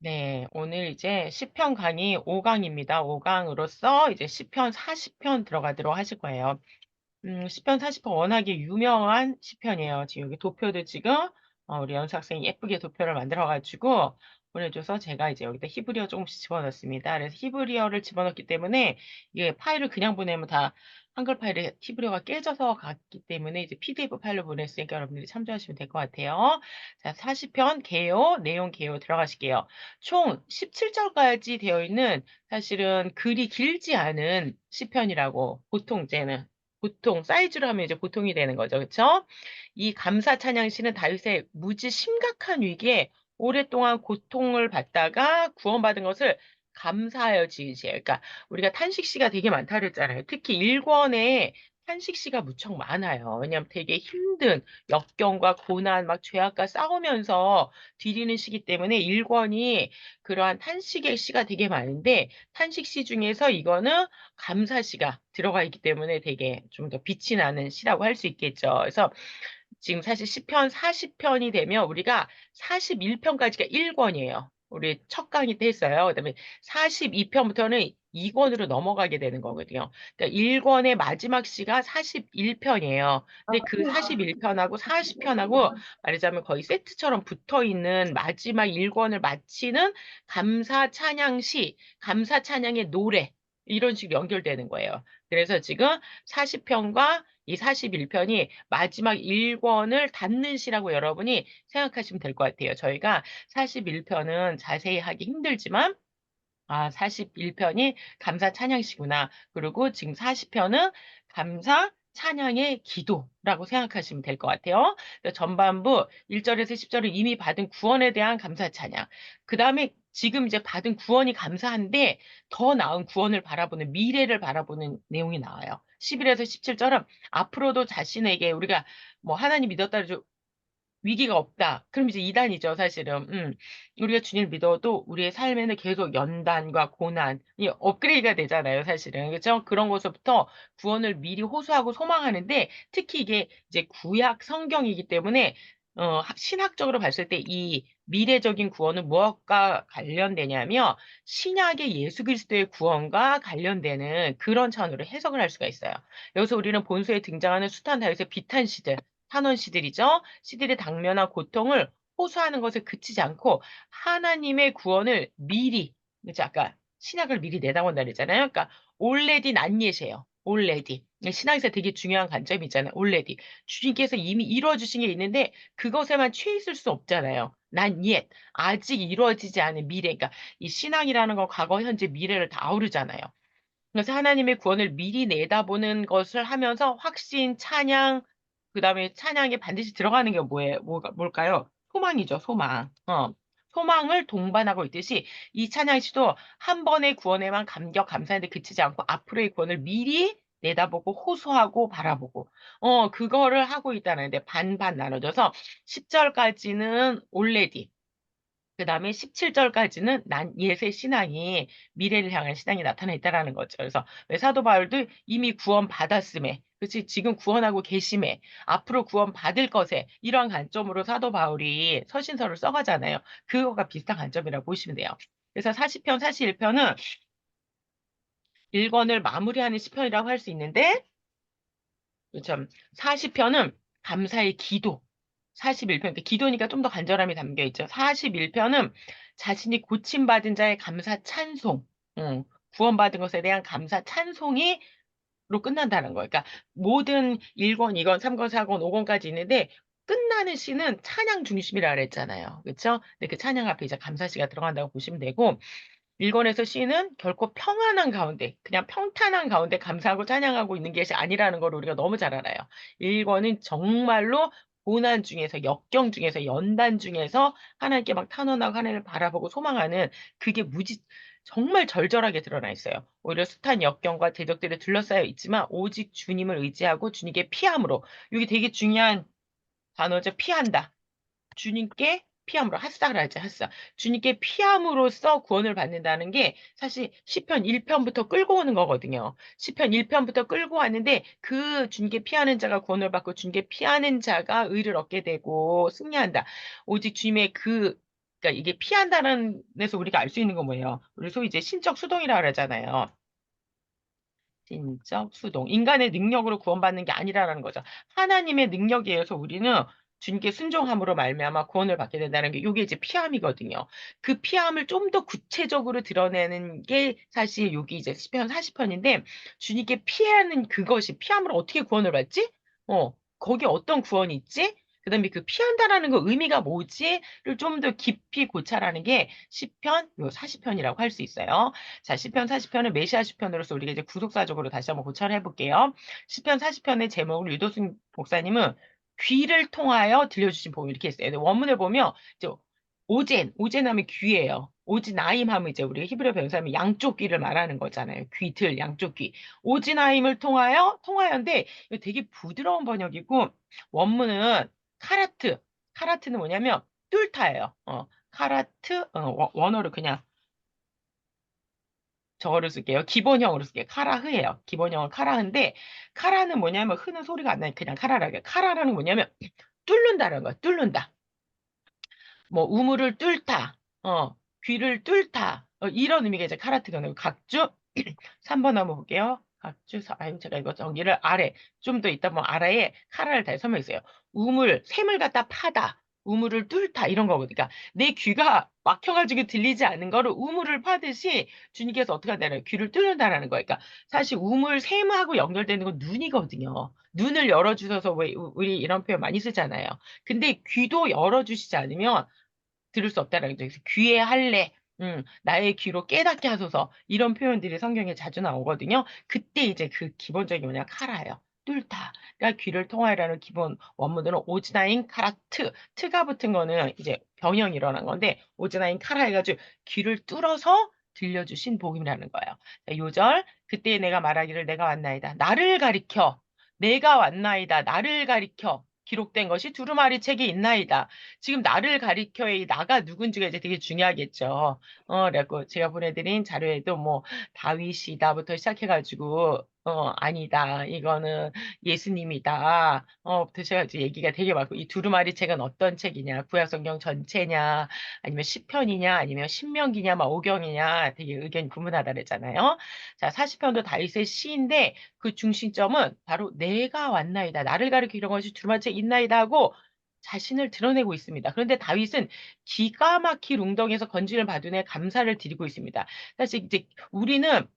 네, 오늘 이제 시편 강의 5강입니다. 5강으로서 이제 시편 40편 들어가도록 하실 거예요. 시편 40편 워낙에 유명한 시편이에요. 지금 여기 도표도 지금 우리 연수 학생이 예쁘게 도표를 만들어가지고 보내줘서 제가 이제 여기다 히브리어 조금씩 집어넣습니다. 그래서 히브리어를 집어넣기 때문에 이게 파일을 그냥 보내면 다 한글 파일에 히브리어가 깨져서 갔기 때문에 이제 PDF 파일로 보냈으니까 여러분들이 참조하시면 될 것 같아요. 자, 40편 개요, 내용 개요 들어가실게요. 총 17절까지 되어 있는 사실은 글이 길지 않은 시편이라고 보통 이제는 보통 사이즈로 하면 이제 보통이 되는 거죠. 그렇죠? 이 감사 찬양시는 다윗의 무지 심각한 위기에 오랫동안 고통을 받다가 구원받은 것을 감사하여 지은 시예요. 그러니까 우리가 탄식시가 되게 많다 그랬잖아요. 특히 1권에 탄식시가 무척 많아요. 왜냐하면 되게 힘든 역경과 고난, 막 죄악과 싸우면서 디디는 시기 때문에 1권이 그러한 탄식의 시가 되게 많은데 탄식시 중에서 이거는 감사시가 들어가 있기 때문에 되게 좀 더 빛이 나는 시라고 할 수 있겠죠. 그래서 지금 사실 시편 40편이 되면 우리가 41편까지가 1권이에요. 우리 첫 강의 때 했어요. 그다음에 42편부터는 2권으로 넘어가게 되는 거거든요. 그러니까 1권의 마지막 시가 41편이에요. 근데 그 41편하고 40편하고 말하자면 거의 세트처럼 붙어 있는 마지막 1권을 마치는 감사 찬양시, 감사 찬양의 노래 이런 식으로 연결되는 거예요. 그래서 지금 40편과 이 41편이 마지막 1권을 닫는 시라고 여러분이 생각하시면 될 것 같아요. 저희가 41편은 자세히 하기 힘들지만 41편이 감사 찬양시구나. 그리고 지금 40편은 감사 찬양의 기도라고 생각하시면 될 것 같아요. 그래서 전반부 1절에서 10절은 이미 받은 구원에 대한 감사 찬양. 그 다음에 지금 이제 받은 구원이 감사한데 더 나은 구원을 바라보는 미래를 바라보는 내용이 나와요. 11에서 17절은 앞으로도 자신에게 우리가 뭐 하나님 믿었다 위기가 없다. 그럼 이제 이단이죠, 사실은. 우리가 주님을 믿어도 우리의 삶에는 계속 연단과 고난이 업그레이드가 되잖아요, 사실은. 그렇죠? 그런 것부터 구원을 미리 호소하고 소망하는데 특히 이게 이제 구약 성경이기 때문에 신학적으로 봤을 때 이 미래적인 구원은 무엇과 관련되냐면 신약의 예수 그리스도의 구원과 관련되는 그런 차원으로 해석을 할 수가 있어요. 여기서 우리는 본서에 등장하는 숱한 다윗의 비탄 시들, 탄원 시들이죠. 시들이 당면한 고통을 호소하는 것에 그치지 않고 하나님의 구원을 미리, 그죠? 아까 신약을 미리 내다본다 그랬잖아요. 그러니까 already not yet이에요. already. 신학에서 되게 중요한 관점이잖아요. already. 주님께서 이미 이루어 주신 게 있는데 그것에만 취해 있을 수 없잖아요. not yet. 아직 이루어지지 않은 미래. 그러니까 이 신앙이라는 건 과거, 현재, 미래를 다 아우르잖아요. 그래서 하나님의 구원을 미리 내다보는 것을 하면서 확신, 찬양, 그 다음에 찬양에 반드시 들어가는 게 뭘까요? 소망이죠, 소망. 소망을 동반하고 있듯이 이 찬양 시도 한 번의 구원에만 감격, 감사한데 그치지 않고 앞으로의 구원을 미리 내다보고 호소하고 바라보고, 그거를 하고 있다는데 반반 나눠져서 10절까지는 already, 그 다음에 17절까지는 난 옛의 신앙이 미래를 향한 신앙이 나타나 있다라는 거죠. 그래서 왜 사도 바울도 이미 구원 받았음에, 그렇지 지금 구원하고 계심에, 앞으로 구원 받을 것에 이러한 관점으로 사도 바울이 서신서를 써가잖아요. 그거가 비슷한 관점이라고 보시면 돼요. 그래서 40편, 41편은 1권을 마무리하는 시편이라고 할 수 있는데, 그렇죠. 40편은 감사의 기도. 41편, 그러니까 기도니까 좀 더 간절함이 담겨 있죠. 41편은 자신이 고침받은 자의 감사 찬송, 구원받은 것에 대한 감사 찬송이 로 끝난다는 거예요. 그러니까 모든 1권, 2권, 3권, 4권, 5권까지 있는데 끝나는 시는 찬양 중심이라 그랬잖아요. 그렇죠? 근데 그 찬양 앞에 이제 감사시가 들어간다고 보시면 되고 1권에서 C는 결코 평안한 가운데, 그냥 평탄한 가운데 감사하고 찬양하고 있는 것이 아니라는 걸 우리가 너무 잘 알아요. 1권은 정말로 고난 중에서, 역경 중에서, 연단 중에서 하나님께 막 탄원하고 하나님을 바라보고 소망하는 그게 정말 절절하게 드러나 있어요. 오히려 숱한 역경과 대적들에 둘러싸여 있지만 오직 주님을 의지하고 주님께 피함으로, 이게 되게 중요한 단어죠. 피한다. 주님께 피함으로 핫사를 하지 핫사. 주님께 피함으로써 구원을 받는다는 게 사실 시편 1편부터 끌고 오는 거거든요. 시편 1편부터 끌고 왔는데 그 주님께 피하는 자가 구원을 받고 주님께 피하는 자가 의를 얻게 되고 승리한다. 오직 주님의 그 그러니까 이게 피한다는 데서 우리가 알 수 있는 건 뭐예요? 우리 소위 이제 신적 수동이라 그러잖아요. 신적 수동. 인간의 능력으로 구원받는 게 아니라는 거죠. 하나님의 능력에 의해서 우리는 주님께 순종함으로 말미암아 구원을 받게 된다는 게 이게 이제 피함이거든요. 그 피함을 좀 더 구체적으로 드러내는 게 사실 여기 이제 시편 40편인데 주님께 피하는 그것이 피함으로 어떻게 구원을 받지? 거기에 어떤 구원이 있지? 그다음에 그 피한다라는 거 의미가 뭐지?를 좀 더 깊이 고찰하는 게 시편 요 40편이라고 할 수 있어요. 자, 시편 40편은 메시아 시편으로서 우리가 이제 구속사적으로 다시 한번 고찰해 볼게요. 시편 40편의 제목을 유도순 목사님은 귀를 통하여 들려주신 복음 이렇게 했어요. 근데 원문을 보면 이제 오젠 하면 귀예요. 오지나임 하면 이제 우리 히브리어 배운 사람이 양쪽 귀를 말하는 거잖아요. 귀들, 양쪽 귀. 오지나임을 통하여인데 이거 되게 부드러운 번역이고 원문은 카라트. 카라트는 뭐냐면 뚫다예요. 카라트, 원어로 그냥 저거를 쓸게요. 기본형으로 쓸게요. 카라흐예요. 기본형은 카라흐인데 카라는 뭐냐면 흐는 소리가 안 나요. 그냥 카라라고. 카라라는 뭐냐면 뚫는다라는 거야. 뚫는다. 뭐 우물을 뚫다. 귀를 뚫다. 이런 의미가 이제 카라트거든요. 각주 3번 한번 볼게요. 각주 아니 제가 이거 정리를 아래 좀 더 있다 보면 아래에 카라를 다 설명했어요. 우물 샘을 갖다 파다. 우물을 뚫다 이런 거거든요. 그러니까 내 귀가 막혀가지고 들리지 않는 거를 우물을 파듯이 주님께서 어떻게 한다는 귀를 뚫는다라는 거예요. 그러니까 사실 우물 샘하고 연결되는 건 눈이거든요. 눈을 열어주셔서 왜 우리 이런 표현 많이 쓰잖아요. 근데 귀도 열어주시지 않으면 들을 수 없다라는 거죠. 그래서 귀에 할례, 나의 귀로 깨닫게 하소서 이런 표현들이 성경에 자주 나오거든요. 그때 이제 그 기본적인 뭐냐 카라예요. 뚫다. 그러니까 귀를 통하여라는 기본 원문으로 오즈나인 카라트. 트가 붙은 거는 이제 병형이 일어난 건데 오즈나인 카라 해가지고 귀를 뚫어서 들려주신 복음이라는 거예요. 자, 요절 그때 내가 말하기를 내가 왔나이다. 나를 가리켜. 내가 왔나이다. 나를 가리켜. 기록된 것이 두루마리 책에 있나이다. 지금 나를 가리켜 이 나가 누군지가 이제 되게 중요하겠죠. 그래갖고 제가 보내드린 자료에도 뭐 다윗이다부터 시작해가지고 아니다. 이거는 예수님이다. 부터 제가 이제 얘기가 되게 많고 이 두루마리 책은 어떤 책이냐? 구약성경 전체냐? 아니면 시편이냐? 아니면 신명기냐? 막 오경이냐? 되게 의견이 분분하다 그랬잖아요. 자, 40편도 다윗의 시인데 그 중심점은 바로 내가 왔나이다. 나를 가리키는 것이 두루마리 책 있나이다 하고 자신을 드러내고 있습니다. 그런데 다윗은 기가 막힐 웅덩이에서 건진을 받은 후에 감사를 드리고 있습니다. 사실 이제 우리는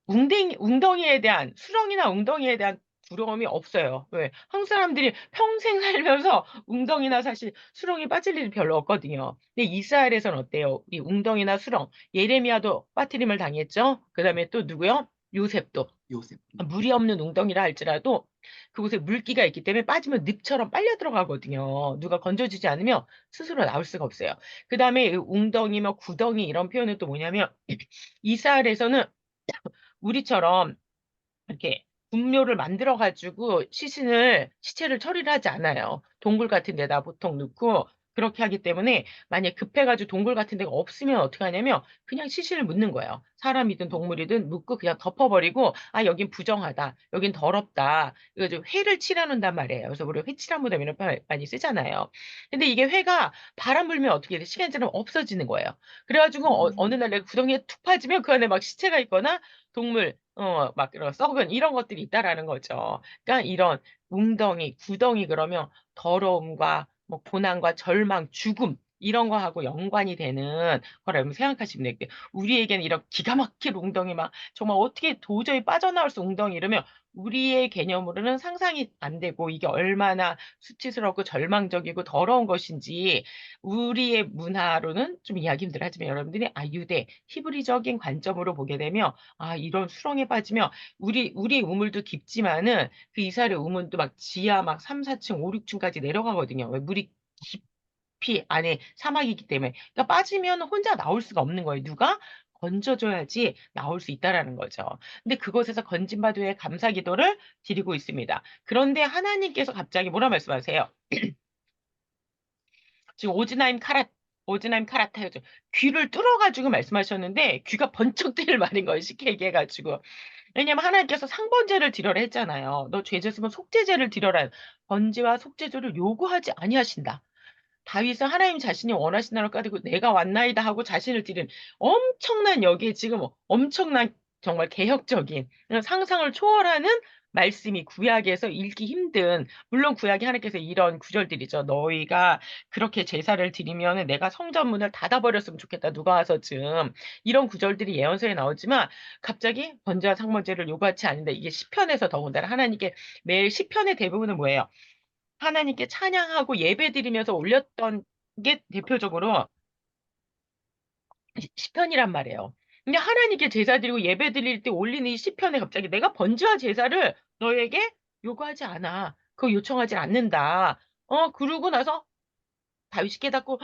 웅덩이에 대한 수렁이나 웅덩이에 대한 두려움이 없어요. 왜? 한국 사람들이 평생 살면서 웅덩이나 사실 수렁이 빠질 일이 별로 없거든요. 근데 이스라엘에서는 어때요? 이 웅덩이나 수렁, 예레미야도 빠뜨림을 당했죠. 그다음에 또 누구요? 요셉도. 요셉. 물이 없는 웅덩이라 할지라도 그곳에 물기가 있기 때문에 빠지면 늪처럼 빨려 들어가거든요. 누가 건져주지 않으면 스스로 나올 수가 없어요. 그 다음에 웅덩이, 뭐 구덩이 이런 표현은 또 뭐냐면 이스라엘에서는 우리처럼 이렇게 분묘를 만들어 가지고 시체를 처리를 하지 않아요. 동굴 같은 데다 보통 넣고 그렇게 하기 때문에 만약에 급해 가지고 동굴 같은 데가 없으면 어떻게 하냐면 그냥 시신을 묻는 거예요. 사람이든 동물이든 묻고 그냥 덮어 버리고 '아 여긴 부정하다. 여긴 더럽다.' 이거 좀 회를 칠해 놓는단 말이에요. 그래서 우리가 회칠한 무덤 이런 표현 많이 쓰잖아요. 근데 이게 회가 바람 불면 어떻게 돼? 시간이 지나면 없어지는 거예요. 그래 가지고 어느 날 내가 구덩이에 툭 빠지면 그 안에 막 시체가 있거나 동물 막 이런 썩은 이런 것들이 있다라는 거죠. 그러니까 이런 웅덩이, 구덩이 그러면 더러움과 뭐 고난과 절망, 죽음 이런 거하고 연관이 되는 거라고 생각하시면 돼요. 우리에게는 이런 기가 막힐 웅덩이 막 정말 어떻게 도저히 빠져나올 수 웅덩이 이러면 우리의 개념으로는 상상이 안 되고 이게 얼마나 수치스럽고 절망적이고 더러운 것인지 우리의 문화로는 좀 이해하기 힘들어 하지만 여러분들이 유대, 히브리적인 관점으로 보게 되면 이런 수렁에 빠지면 우리 우물도 깊지만은 그 이스라엘의 우물도 막 지하 막 3, 4층, 5, 6층까지 내려가거든요. 왜 물이 깊이 안에 사막이기 때문에. 그러니까 빠지면 혼자 나올 수가 없는 거예요. 누가 건져줘야지 나올 수 있다라는 거죠. 근데 그곳에서 건진받은 후에 감사 기도를 드리고 있습니다. 그런데 하나님께서 갑자기 뭐라 말씀하세요? 지금 오즈나임 카라타요죠. 귀를 뚫어가지고 말씀하셨는데 귀가 번쩍 뜨일 말인 거예요. 쉽게 얘기해가지고. 왜냐면 하나님께서 상번제를 드려라 했잖아요. 너 죄 졌으면 속죄제를 드려라. 번제와 속죄제를 요구하지 아니하신다. 다윗은 하나님 자신이 원하신 나라를 가지고 내가 왔나이다 하고 자신을 드린 엄청난 여기에 지금 엄청난 정말 개혁적인 상상을 초월하는 말씀이 구약에서 읽기 힘든 물론 구약에 하나님께서 이런 구절들이죠. 너희가 그렇게 제사를 드리면 내가 성전문을 닫아버렸으면 좋겠다. 누가 와서 좀 이런 구절들이 예언서에 나오지만 갑자기 번제와 상번제를 요구하지 않는다. 이게 시편에서 더군다나 하나님께 매일 시편의 대부분은 뭐예요? 하나님께 찬양하고 예배드리면서 올렸던 게 대표적으로 시편이란 말이에요. 근데 하나님께 제사 드리고 예배 드릴 때 올리는 이 시편에 갑자기 내가 번제와 제사를 너에게 요구하지 않아. 그거 요청하지 않는다. 그러고 나서 다윗이 깨닫고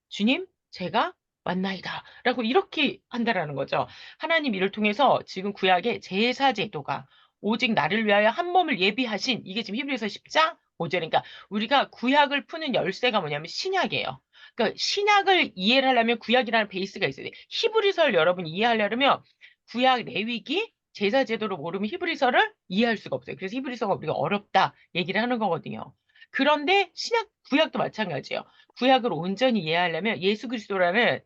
주님, 제가 왔나이다. 라고 이렇게 한다라는 거죠. 하나님 이를 통해서 지금 구약의 제사 제도가 오직 나를 위하여 한 몸을 예비하신 이게 지금 히브리서 10장 5절. 그러니까 우리가 구약을 푸는 열쇠가 뭐냐면 신약이에요. 그러니까 신약을 이해를 하려면 구약이라는 베이스가 있어야 돼. 히브리서를 여러분 이해하려면 구약 레위기 제사 제도를 모르면 히브리서를 이해할 수가 없어요. 그래서 히브리서가 우리가 어렵다 얘기를 하는 거거든요. 그런데 신약 구약도 마찬가지예요. 구약을 온전히 이해하려면 예수 그리스도라는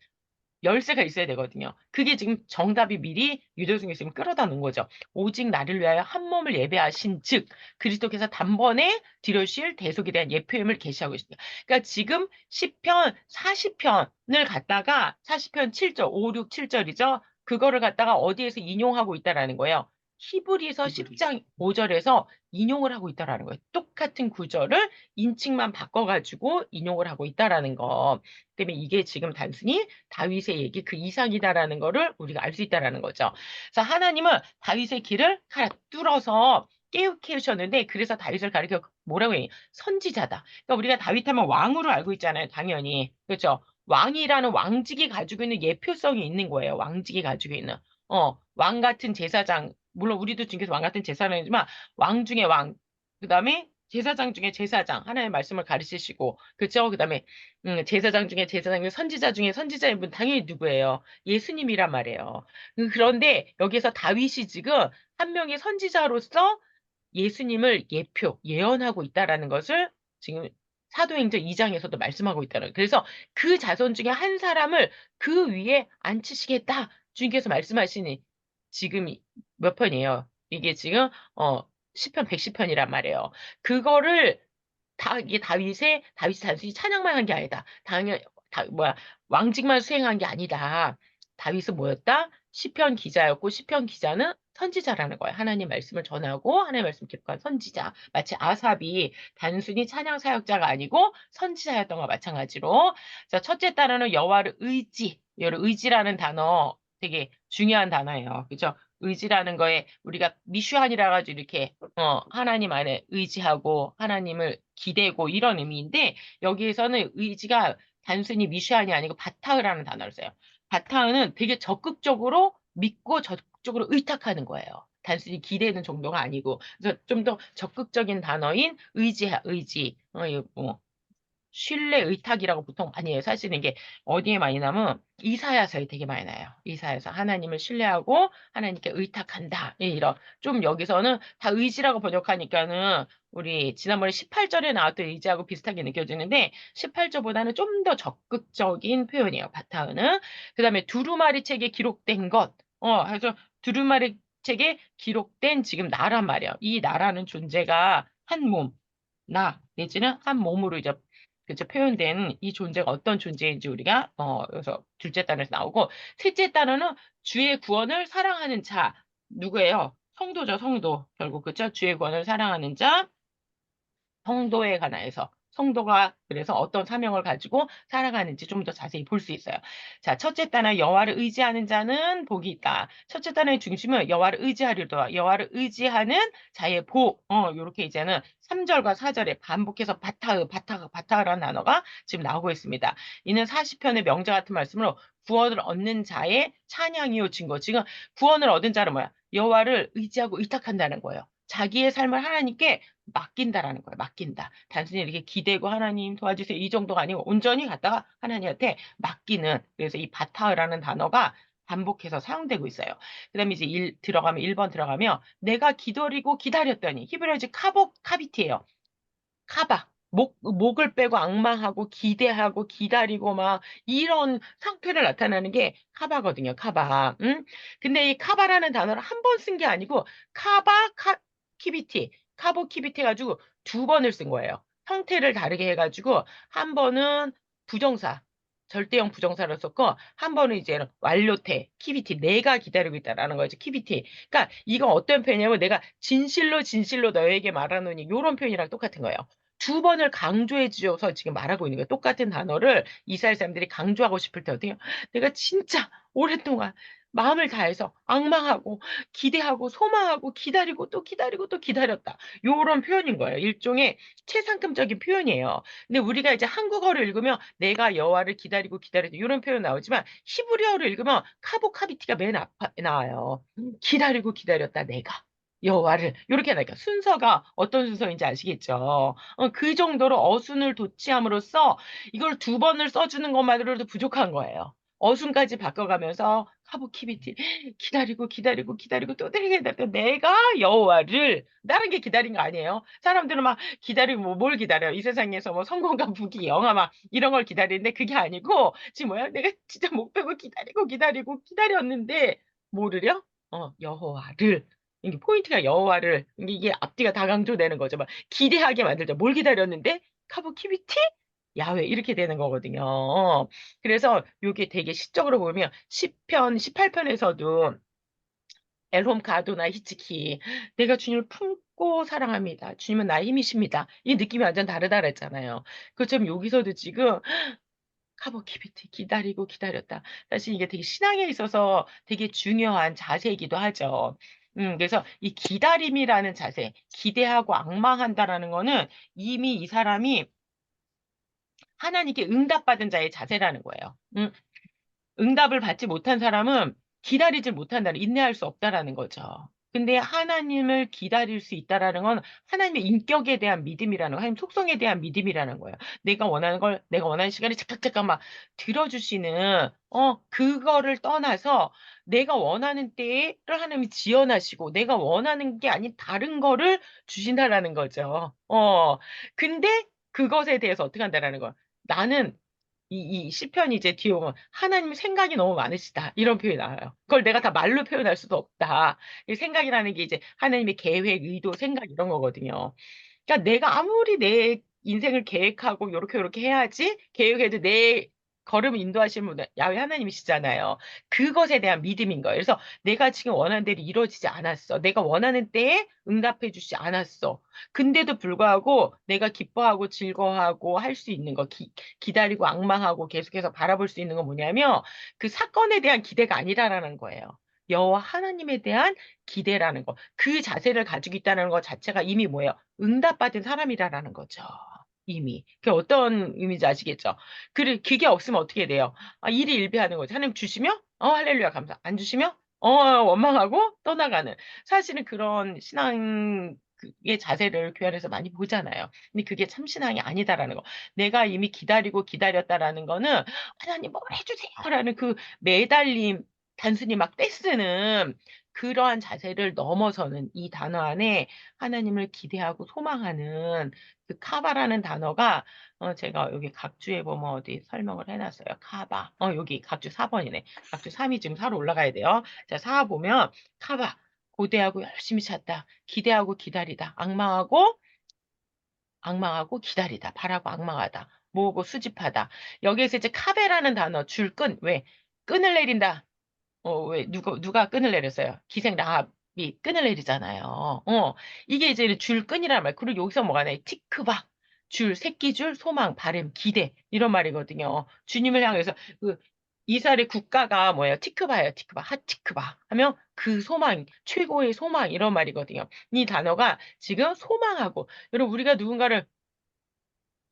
열쇠가 있어야 되거든요. 그게 지금 정답이 미리 유대성에 지금 끌어다 놓은 거죠. 오직 나를 위하여 한 몸을 예배하신 즉 그리스도께서 단번에 드려실 대속에 대한 예표임을 계시하고 있습니다. 그러니까 지금 시편 40편을 갖다가 40편 7절, 5, 6, 7절이죠. 그거를 갖다가 어디에서 인용하고 있다라는 거예요. 히브리서 10장 5절에서 인용을 하고 있다라는 거예요. 똑같은 구절을 인칭만 바꿔가지고 인용을 하고 있다라는 거. 때문에 이게 지금 단순히 다윗의 얘기 그 이상이다라는 거를 우리가 알 수 있다라는 거죠. 그래서 하나님은 다윗의 길을 갈아 뚫어서 깨우게 하셨는데 그래서 다윗을 가리켜 뭐라고 해요? 선지자다. 그러니까 우리가 다윗 하면 왕으로 알고 있잖아요. 당연히. 그렇죠? 왕이라는 왕직이 가지고 있는 예표성이 있는 거예요. 왕직이 가지고 있는. 왕 같은 제사장. 물론 우리도 중에서 왕 같은 제사장이지만 왕 중에 왕. 그다음에 제사장 중에 제사장. 하나님의 말씀을 가르치시고. 그렇죠? 그다음에 제사장 중에 제사장, 선지자 중에 선지자인 분 당연히 누구예요? 예수님이란 말이에요. 그런데 여기서 다윗이 지금 한 명의 선지자로서 예수님을 예언하고 있다라는 것을 지금 사도행전 2장에서도 말씀하고 있다는 거예요. 그래서 그 자손 중에 한 사람을 그 위에 앉히시겠다. 주님께서 말씀하시니 지금 몇 편이에요? 이게 지금 시편 110편이란 말이에요. 그거를 이게 다윗이 단순히 찬양만 한 게 아니다. 왕직만 수행한 게 아니다. 다윗은 뭐였다? 시편 기자였고, 시편 기자는 선지자라는 거야. 하나님 말씀을 전하고, 하나님 말씀 기록한 선지자. 마치 아삽이 단순히 찬양 사역자가 아니고, 선지자였던 것과 마찬가지로. 자, 첫째 단어는 여호와를 의지라는 단어 되게 중요한 단어예요. 그죠? 의지라는 거에 우리가 미슈한이라 가지고 이렇게 하나님 안에 의지하고 하나님을 기대고 이런 의미인데 여기에서는 의지가 단순히 미슈한이 아니고 바타흐라는 단어를 써요. 바타흐는 되게 적극적으로 믿고 적극적으로 의탁하는 거예요. 단순히 기대는 정도가 아니고 그래서 좀 더 적극적인 단어인 의지. 이거 뭐 신뢰 의탁이라고 보통 많이 해요. 사실은 이게 어디에 많이 나면 이사야서에 되게 많이 나요. 이사야서 하나님을 신뢰하고 하나님께 의탁한다. 예, 이런 좀 여기서는 다 의지라고 번역하니까는 우리 지난번에 18절에 나왔던 의지하고 비슷하게 느껴지는데 18절보다는 좀 더 적극적인 표현이에요. 바타흐는. 그다음에 두루마리 책에 기록된 것. 그래서 두루마리 책에 기록된 지금 나란 말이에요. 이 나라는 존재가 한 몸, 나 내지는 한 몸으로 이제 그죠? 표현된 이 존재가 어떤 존재인지 우리가 그래서 둘째 단어에서 나오고 셋째 단어는 주의 구원을 사랑하는 자 누구예요? 성도죠, 성도. 결국 그죠? 주의 구원을 사랑하는 자 성도에 관하여서 성도가 그래서 어떤 사명을 가지고 살아가는지 좀 더 자세히 볼 수 있어요. 자, 첫째 단어 여호와를 의지하는 자는 복이 있다. 첫째 단어의 중심은 여호와를 의지하리로다. 여호와를 의지하는 자의 복. 요렇게 이제는 3절과 4절에 반복해서 바타흐라는 단어가 지금 나오고 있습니다. 이는 40편의 명제 같은 말씀으로 구원을 얻는 자의 찬양이요 증거. 지금 구원을 얻은 자는 뭐야? 여호와를 의지하고 의탁한다는 거예요. 자기의 삶을 하나님께 맡긴다라는 거예요. 맡긴다. 단순히 이렇게 기대고 하나님 도와주세요. 이 정도가 아니고 온전히 갖다가 하나님한테 맡기는. 그래서 이 바타흐라는 단어가 반복해서 사용되고 있어요. 그다음에 이제 1번 들어가면 내가 기다리고 기다렸더니 히브리어지 카비티예요. 카바. 목을 빼고 앙망하고 기대하고 기다리고 막 이런 상태를 나타나는 게 카바거든요. 카바. 응? 근데 이 카바라는 단어를 한 번 쓴 게 아니고 키비티, 카보키비티 해가지고 두 번을 쓴 거예요. 형태를 다르게 해가지고 한 번은 부정사, 절대형 부정사를 썼고 한 번은 이제 완료태, 키비티, 내가 기다리고 있다라는 거죠. 키비티. 그러니까 이건 어떤 표현이냐면 내가 진실로 진실로 너에게 말하노니 이런 표현이랑 똑같은 거예요. 두 번을 강조해 주어서 지금 말하고 있는 거예요. 똑같은 단어를 이스라엘 사람들이 강조하고 싶을 때 어때요? 내가 진짜 오랫동안 마음을 다해서 앙망하고 기대하고 소망하고 기다리고 또 기다리고 또 기다렸다. 요런 표현인 거예요. 일종의 최상급적인 표현이에요. 근데 우리가 이제 한국어를 읽으면 내가 여호와를 기다리고 기다리고 이런 표현 나오지만 히브리어를 읽으면 카보카비티가 맨 앞에 나와요. 기다리고 기다렸다 내가. 여호와를 이렇게 하니까 순서가 어떤 순서인지 아시겠죠? 그 정도로 어순을 도취함으로써 이걸 두 번을 써주는 것만으로도 부족한 거예요. 어순까지 바꿔가면서 카보키비티 기다리고 기다리고 기다리고 또 기다리고 내가 여호와를 다른 게 기다린 거 아니에요? 사람들은 막 기다리고 뭘 기다려요? 이 세상에서 뭐 성공과 부귀, 영화 막 이런 걸 기다리는데 그게 아니고 지금 뭐야? 내가 진짜 목 빼고 기다리고 기다리고 기다렸는데 뭐를요? 여호와를. 이게 포인트가 여호와를 이게 앞뒤가 다 강조되는 거죠. 막 기대하게 만들죠. 뭘 기다렸는데 카보키비티 야훼 이렇게 되는 거거든요. 그래서 이게 되게 시적으로 보면 10편, 18편에서도 엘홈 가도나 히치키 내가 주님을 품고 사랑합니다. 주님은 나의 힘이십니다. 이 느낌이 완전 다르다 그랬잖아요. 그처럼 여기서도 지금 카보키비티 기다리고 기다렸다. 사실 이게 되게 신앙에 있어서 되게 중요한 자세이기도 하죠. 그래서 이 기다림이라는 자세, 기대하고 앙망한다라는 거는 이미 이 사람이 하나님께 응답받은 자의 자세라는 거예요. 응답을 받지 못한 사람은 기다리질 못한다는, 인내할 수 없다라는 거죠. 근데 하나님을 기다릴 수 있다라는 건 하나님의 인격에 대한 믿음이라는 거, 하나님 속성에 대한 믿음이라는 거예요. 내가 원하는 걸, 내가 원하는 시간에 잠깐 막 들어주시는, 그거를 떠나서 내가 원하는 때를 하나님이 지연하시고 내가 원하는 게 아닌 다른 거를 주신다라는 거죠. 근데 그것에 대해서 어떻게 한다라는 거예요. 나는 이 시편이 이제 뒤에 보면 하나님 생각이 너무 많으시다. 이런 표현이 나와요. 그걸 내가 다 말로 표현할 수도 없다. 이 생각이라는 게 이제 하나님의 계획, 의도, 생각 이런 거거든요. 그러니까 내가 아무리 내 인생을 계획하고 요렇게 해야지 계획해도 내 걸음을 인도하시는 분 야훼 하나님이시잖아요. 그것에 대한 믿음인 거예요. 그래서 내가 지금 원하는 대로 이루어지지 않았어. 내가 원하는 때에 응답해 주지 않았어. 근데도 불구하고 내가 기뻐하고 즐거워하고 할 수 있는 거, 기다리고 앙망하고 계속해서 바라볼 수 있는 건 뭐냐면 그 사건에 대한 기대가 아니라라는 거예요. 여호와 하나님에 대한 기대라는 거. 그 자세를 가지고 있다는 것 자체가 이미 뭐예요? 응답받은 사람이라는 거죠. 이미. 그게 어떤 의미인지 아시겠죠? 그게 없으면 어떻게 돼요? 일이 일비하는 거죠. 하나님 주시면, 할렐루야, 감사. 안 주시면, 원망하고 떠나가는. 사실은 그런 신앙의 자세를 교회 안에서 많이 보잖아요. 근데 그게 참 신앙이 아니다라는 거. 내가 이미 기다리고 기다렸다라는 거는 하나님 뭘 해주세요라는 그 매달림, 단순히 막 떼쓰는 그러한 자세를 넘어서는 이 단어 안에 하나님을 기대하고 소망하는 그 카바라는 단어가 제가 여기 각주에 보면 어디 설명을 해놨어요. 카바. 여기 각주 4번이네. 각주 3이 지금 4로 올라가야 돼요. 자, 4 보면 카바. 고대하고 열심히 찾다. 기대하고 기다리다. 악망하고 기다리다. 바라고 악망하다. 모으고 수집하다. 여기에서 이제 카베라는 단어, 줄끈. 왜? 끈을 내린다. 왜, 누가 끈을 내렸어요? 기생 라합이 끈을 내리잖아요. 이게 이제 줄끈이란 말. 그리고 여기서 뭐가 나요? 티크바. 새끼줄, 소망, 바람, 기대. 이런 말이거든요. 주님을 향해서, 이스라엘의 국가가 뭐예요? 티크바예요, 티크바. 핫티크바. 하면 그 소망, 최고의 소망, 이런 말이거든요. 이 단어가 지금 소망하고, 여러분, 우리가 누군가를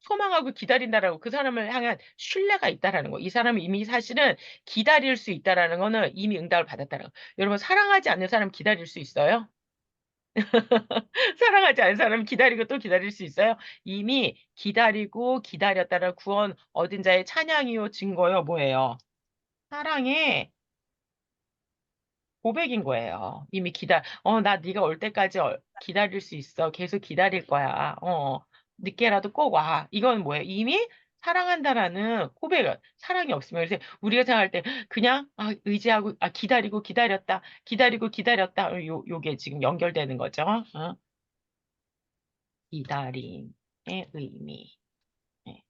소망하고 기다린다라고 그 사람을 향한 신뢰가 있다라는 거. 이 사람은 이미 사실은 기다릴 수 있다라는 거는 이미 응답을 받았다는 거. 여러분 사랑하지 않는 사람 기다릴 수 있어요? 사랑하지 않는 사람 기다리고 또 기다릴 수 있어요? 이미 기다리고 기다렸다는 구원 얻은 자의 찬양이요 증거요 뭐예요? 사랑의 고백인 거예요. 이미 나 네가 올 때까지 기다릴 수 있어. 계속 기다릴 거야. 늦게라도 꼭 와. 이건 뭐예요? 이미 사랑한다라는 고백을, 사랑이 없으면, 그래서 우리가 생각할 때 그냥, 의지하고, 기다리고 기다렸다, 기다리고 기다렸다. 요게 지금 연결되는 거죠. 기다림의 의미. 네.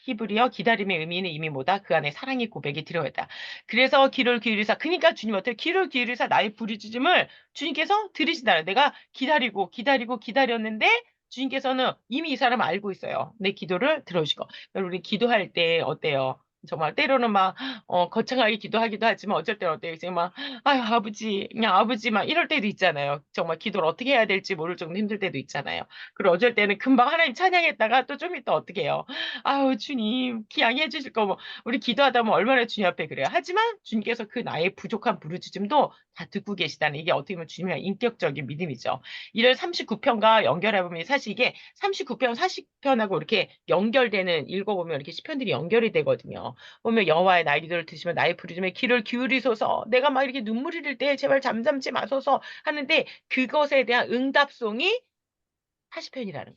히브리어 기다림의 의미는 이미 뭐다? 그 안에 사랑의 고백이 들어있다. 그래서 귀를 기울이사, 그러니까 주님 어때요? 귀를 기울이사 나의 부르짖음을 주님께서 들으시다. 내가 기다리고 기다리고 기다렸는데 주님께서는 이미 이 사람 알고 있어요. 내 기도를 들어주시고. 우리 기도할 때 어때요? 정말 때로는 막 거창하게 기도하기도 하지만 어쩔 때는 어때요? 이제 막 아유 아버지 그냥 아버지 막 이럴 때도 있잖아요. 정말 기도를 어떻게 해야 될지 모를 정도 힘들 때도 있잖아요. 그리고 어쩔 때는 금방 하나님 찬양했다가 또 좀 이따 어떻게 해요? 아유, 주님, 기양해 주실 거, 뭐, 우리 기도하다 보면 얼마나 주님 앞에 그래요. 하지만 주님께서 그 나의 부족한 부르짖음도 다 듣고 계시다는 이게 어떻게 보면 주님의 인격적인 믿음이죠. 이를 39편과 연결해보면 사실 이게 39편, 40편하고 이렇게 연결되는, 읽어보면 이렇게 시편들이 연결이 되거든요. 보면 여호와의 나의 기도를 드시면 나의 부르짖음에 귀를 기울이소서 내가 막 이렇게 눈물이 흘릴 때 제발 잠잠지 마소서 하는데 그것에 대한 응답송이 40편이라는 거예요.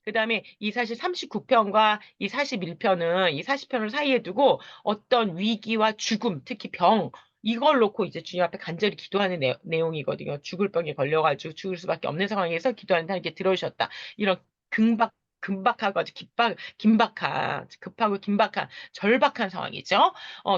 그 다음에 이 사실 39편과 이 41편은 이 40편을 사이에 두고 어떤 위기와 죽음, 특히 병, 이걸 놓고 이제 주님 앞에 간절히 기도하는 내용이거든요. 죽을 병에 걸려가지고 죽을 수밖에 없는 상황에서 기도하는 하나님께 들어주셨다. 이런 긴박하고 아주 긴박한, 급하고 긴박한, 절박한 상황이죠.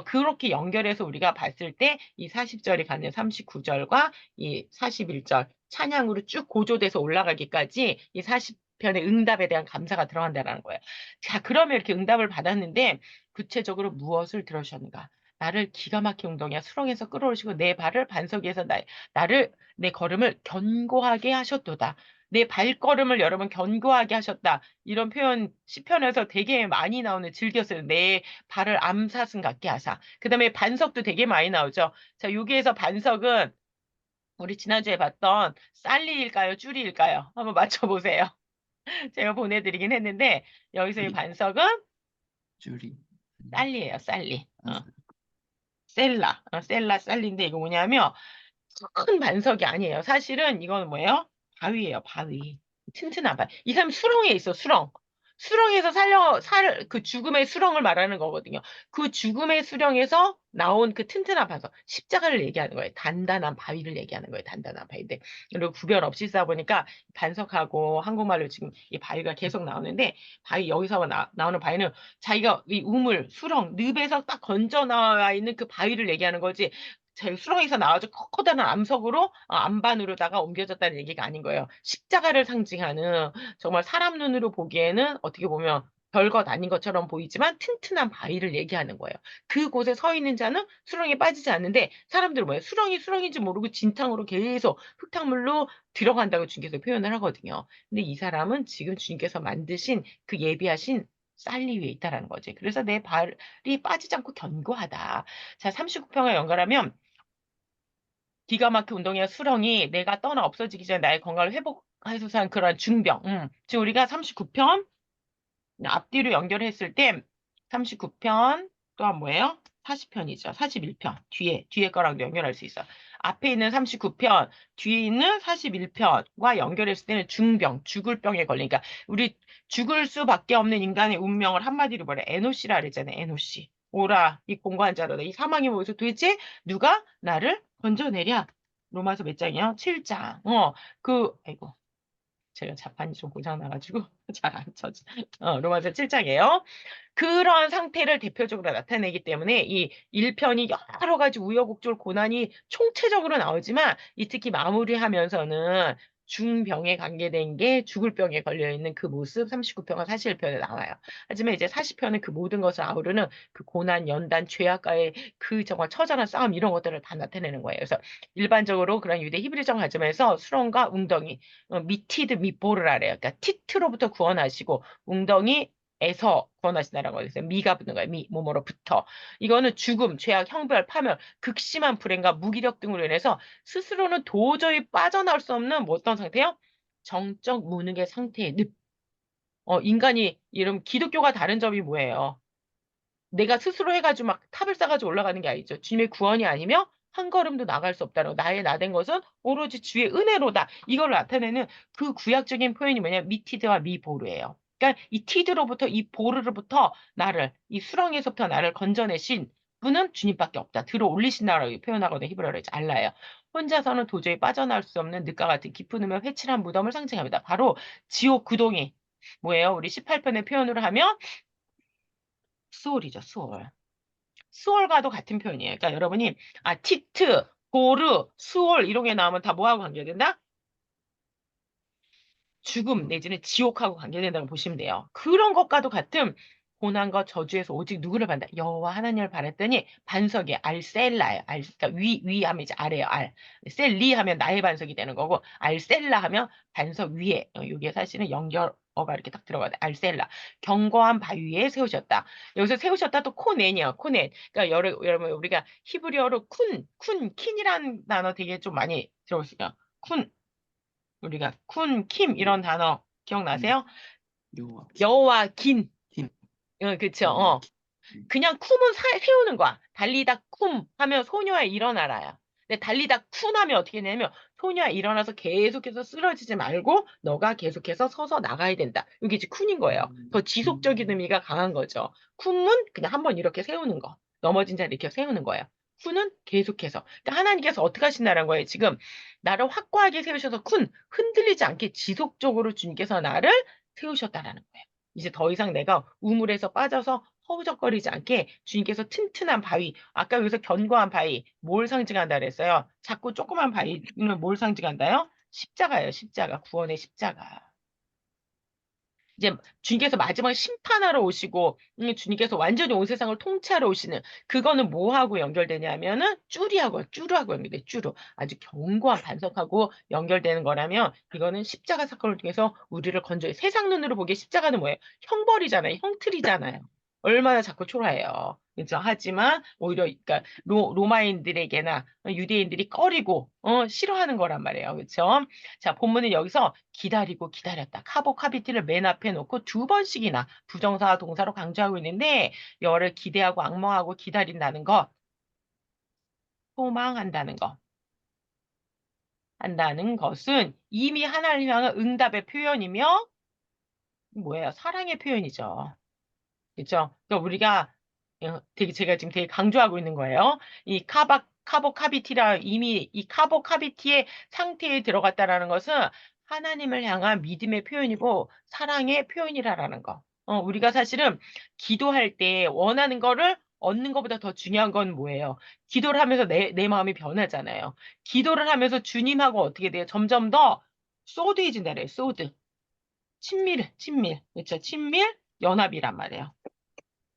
그렇게 연결해서 우리가 봤을 때 이 40절이 갖는 39절과 이 41절, 찬양으로 쭉 고조돼서 올라가기까지 이 40편의 응답에 대한 감사가 들어간다는 거예요. 자, 그러면 이렇게 응답을 받았는데 구체적으로 무엇을 들어주셨는가? 나를 기가 막힌 웅덩이와 수렁에서 끌어오시고 내 발을 반석 위에서 나를 내 걸음을 견고하게 하셨도다. 내 발걸음을 여러분 견고하게 하셨다. 이런 표현 시편에서 되게 많이 나오는 즐겼어요. 내 발을 암사슴 같게 하사. 그다음에 반석도 되게 많이 나오죠. 자, 여기에서 반석은 우리 지난주에 봤던 쌀리일까요? 쭈리일까요? 한번 맞춰보세요. 제가 보내드리긴 했는데 여기서 이 줄이, 반석은 줄이. 쌀리예요. 쌀리. 아, 셀라. 쌀리인데 이거 뭐냐면 큰 반석이 아니에요. 사실은 이건 뭐예요? 바위예요. 바위. 튼튼한 바위. 이 사람 수렁에 있어. 수렁. 수렁에서 그 죽음의 수렁을 말하는 거거든요. 그 죽음의 수렁에서 나온 그 튼튼한 반석. 십자가를 얘기하는 거예요. 단단한 바위를 얘기하는 거예요. 단단한 바위인데. 그리고 구별 없이 쓰다 보니까 반석하고 한국말로 지금 이 바위가 계속 나오는데 바위 여기서 나오는 바위는 자기가 이 우물, 수렁, 늪에서 딱 건져 나와 있는 그 바위를 얘기하는 거지. 수렁에서 나와서 커다란 암석으로 암반으로다가 옮겨졌다는 얘기가 아닌 거예요. 십자가를 상징하는 정말 사람 눈으로 보기에는 어떻게 보면 별것 아닌 것처럼 보이지만 튼튼한 바위를 얘기하는 거예요. 그곳에 서 있는 자는 수렁에 빠지지 않는데 사람들은 뭐예요? 수렁이 수렁인지 모르고 진탕으로 계속 흙탕물로 들어간다고 주님께서 표현을 하거든요. 근데 이 사람은 지금 주님께서 만드신 그 예비하신 쌀리 위에 있다라는 거지. 그래서 내 발이 빠지지 않고 견고하다. 자, 39평을 연결하면 기가 막힌 운동이야 수렁이 내가 떠나 없어지기 전에 나의 건강을 회복해서 한 그런 중병. 지금 우리가 39편 앞뒤로 연결했을 때 39편 또한 뭐예요? 40편이죠. 41편. 뒤에 거랑도 연결할 수 있어. 앞에 있는 39편, 뒤에 있는 41편과 연결했을 때는 중병, 죽을 병에 걸리니까 우리 죽을 수밖에 없는 인간의 운명을 한마디로 말해. 에노시라 그랬잖아요. 에노시. 오라, 이 공고한 자로다. 이 사망의 목에서 도대체 누가 나를 건져내랴? 로마서 몇 장이요? 7장. 아이고. 제가 자판이 좀 고장나가지고 잘 안 쳐져. 로마서 7장이에요. 그런 상태를 대표적으로 나타내기 때문에 이 1편이 여러 가지 우여곡절 고난이 총체적으로 나오지만 이 특히 마무리하면서는 중병에 관계된 게 죽을 병에 걸려있는 그 모습 39편과 41편에 나와요. 하지만 이제 40편은 그 모든 것을 아우르는 그 고난, 연단, 죄악과의 그 정말 처절한 싸움 이런 것들을 다 나타내는 거예요. 그래서 일반적으로 그런 유대 히브리적 관점에서 수렁과 웅덩이, 미티드 밑보르라래요. 그러니까 티트로부터 구원하시고 웅덩이에서 구원하신다는 거예요. 그래서 미가 붙는 거예요. 몸으로부터. 이거는 죽음, 죄악, 형벌, 파멸, 극심한 불행과 무기력 등으로 인해서 스스로는 도저히 빠져나올 수 없는 뭐 어떤 상태요? 정적 무능의 상태에 인간이 이런 기독교가 다른 점이 뭐예요? 내가 스스로 해가지고 막 탑을 쌓아가지고 올라가는 게 아니죠. 주님의 구원이 아니면 한 걸음도 나갈 수 없다는 거. 나의 나된 것은 오로지 주의 은혜로다. 이걸 나타내는 그 구약적인 표현이 뭐냐? 미티드와 미보르예요. 그러니까 이 티드로부터 이 보르로부터 나를 이 수렁에서부터 나를 건져내신 분은 주님밖에 없다. 들어 올리신다라고 표현하거든요. 히브리어로 알라예요. 혼자서는 도저히 빠져나올 수 없는 늪과 같은 깊은 음의 회칠한 무덤을 상징합니다. 바로 지옥 구동이 뭐예요? 우리 18편의 표현으로 하면 수월이죠, 수월. 수월과도 같은 표현이에요. 그러니까 여러분이 티트, 보르, 수월 이런 게 나오면 다 뭐하고 관계된다? 죽음 내지는 지옥하고 관계된다고 보시면 돼요. 그런 것과도 같은 고난과 저주에서 오직 누구를 받는다? 여호와 하나님을 바랐더니 반석이 알셀라예요. 그러니까 위 하면 이제 아래요. 셀리 하면 나의 반석이 되는 거고 알셀라 하면 반석 위에. 여기에 사실은 연결어가 이렇게 딱 들어가요. 알셀라. 견고한 바위 위에 세우셨다. 여기서 세우셨다 또 코넨이요. 코넨. 그러니까 여러분 우리가 히브리어로 킨이라는 단어 되게 좀 많이 들어보시죠. 우리가 쿤, 킴 이런 단어 기억나세요? 여호와 여호와 긴. 긴. 그쵸. 여호와 그냥 쿰은 세우는 거야. 달리다 쿰 하면 소녀야 일어나라야. 근데 달리다 쿤 하면 어떻게 되냐면 소녀야 일어나서 계속해서 쓰러지지 말고 너가 계속해서 서서 나가야 된다. 이게 이제 쿤인 거예요. 더 지속적인 의미가 강한 거죠. 쿰은 그냥 한번 이렇게 세우는 거. 넘어진 자를 이렇게 세우는 거예요. 쿤은 계속해서. 그러니까 하나님께서 어떻게 하신다는 거예요. 지금 나를 확고하게 세우셔서 쿤 흔들리지 않게 지속적으로 주님께서 나를 세우셨다라는 거예요. 이제 더 이상 내가 우물에서 빠져서 허우적거리지 않게 주님께서 튼튼한 바위, 아까 여기서 견고한 바위, 뭘 상징한다 그랬어요? 자꾸 조그만 바위는 뭘 상징한다요? 십자가예요, 십자가. 구원의 십자가. 이제 주님께서 마지막 심판하러 오시고 주님께서 완전히 온 세상을 통치하러 오시는 그거는 뭐하고 연결되냐면은 쭈루하고 연결돼. 쭈루. 아주 견고한 반석하고 연결되는 거라면 이거는 십자가 사건을 통해서 우리를 건져요. 세상 눈으로 보기에 십자가는 뭐예요? 형벌이잖아요. 형틀이잖아요. 얼마나 자꾸 초라해요. 그죠? 하지만 오히려 그러니까 로마인들에게나 유대인들이 꺼리고 싫어하는 거란 말이에요. 그렇죠? 자, 본문은 여기서 기다리고 기다렸다. 카보카비티를 맨 앞에 놓고 두 번씩이나 부정사와 동사로 강조하고 있는데 열을 기대하고 악몽하고 기다린다는 것, 소망한다는 것, 한다는 것은 이미 하나님 향한 응답의 표현이며 뭐예요? 사랑의 표현이죠. 그렇죠? 그러니까 우리가 되게 제가 지금 되게 강조하고 있는 거예요. 이 카보카비티라 이미 이 카보카비티의 상태에 들어갔다라는 것은 하나님을 향한 믿음의 표현이고 사랑의 표현이라라는 거. 우리가 사실은 기도할 때 원하는 거를 얻는 것보다 더 중요한 건 뭐예요? 기도를 하면서 내 마음이 변하잖아요. 기도를 하면서 주님하고 어떻게 돼요? 점점 더 소드해진다 그래요. 소드. 친밀. 그렇죠? 친밀, 연합이란 말이에요.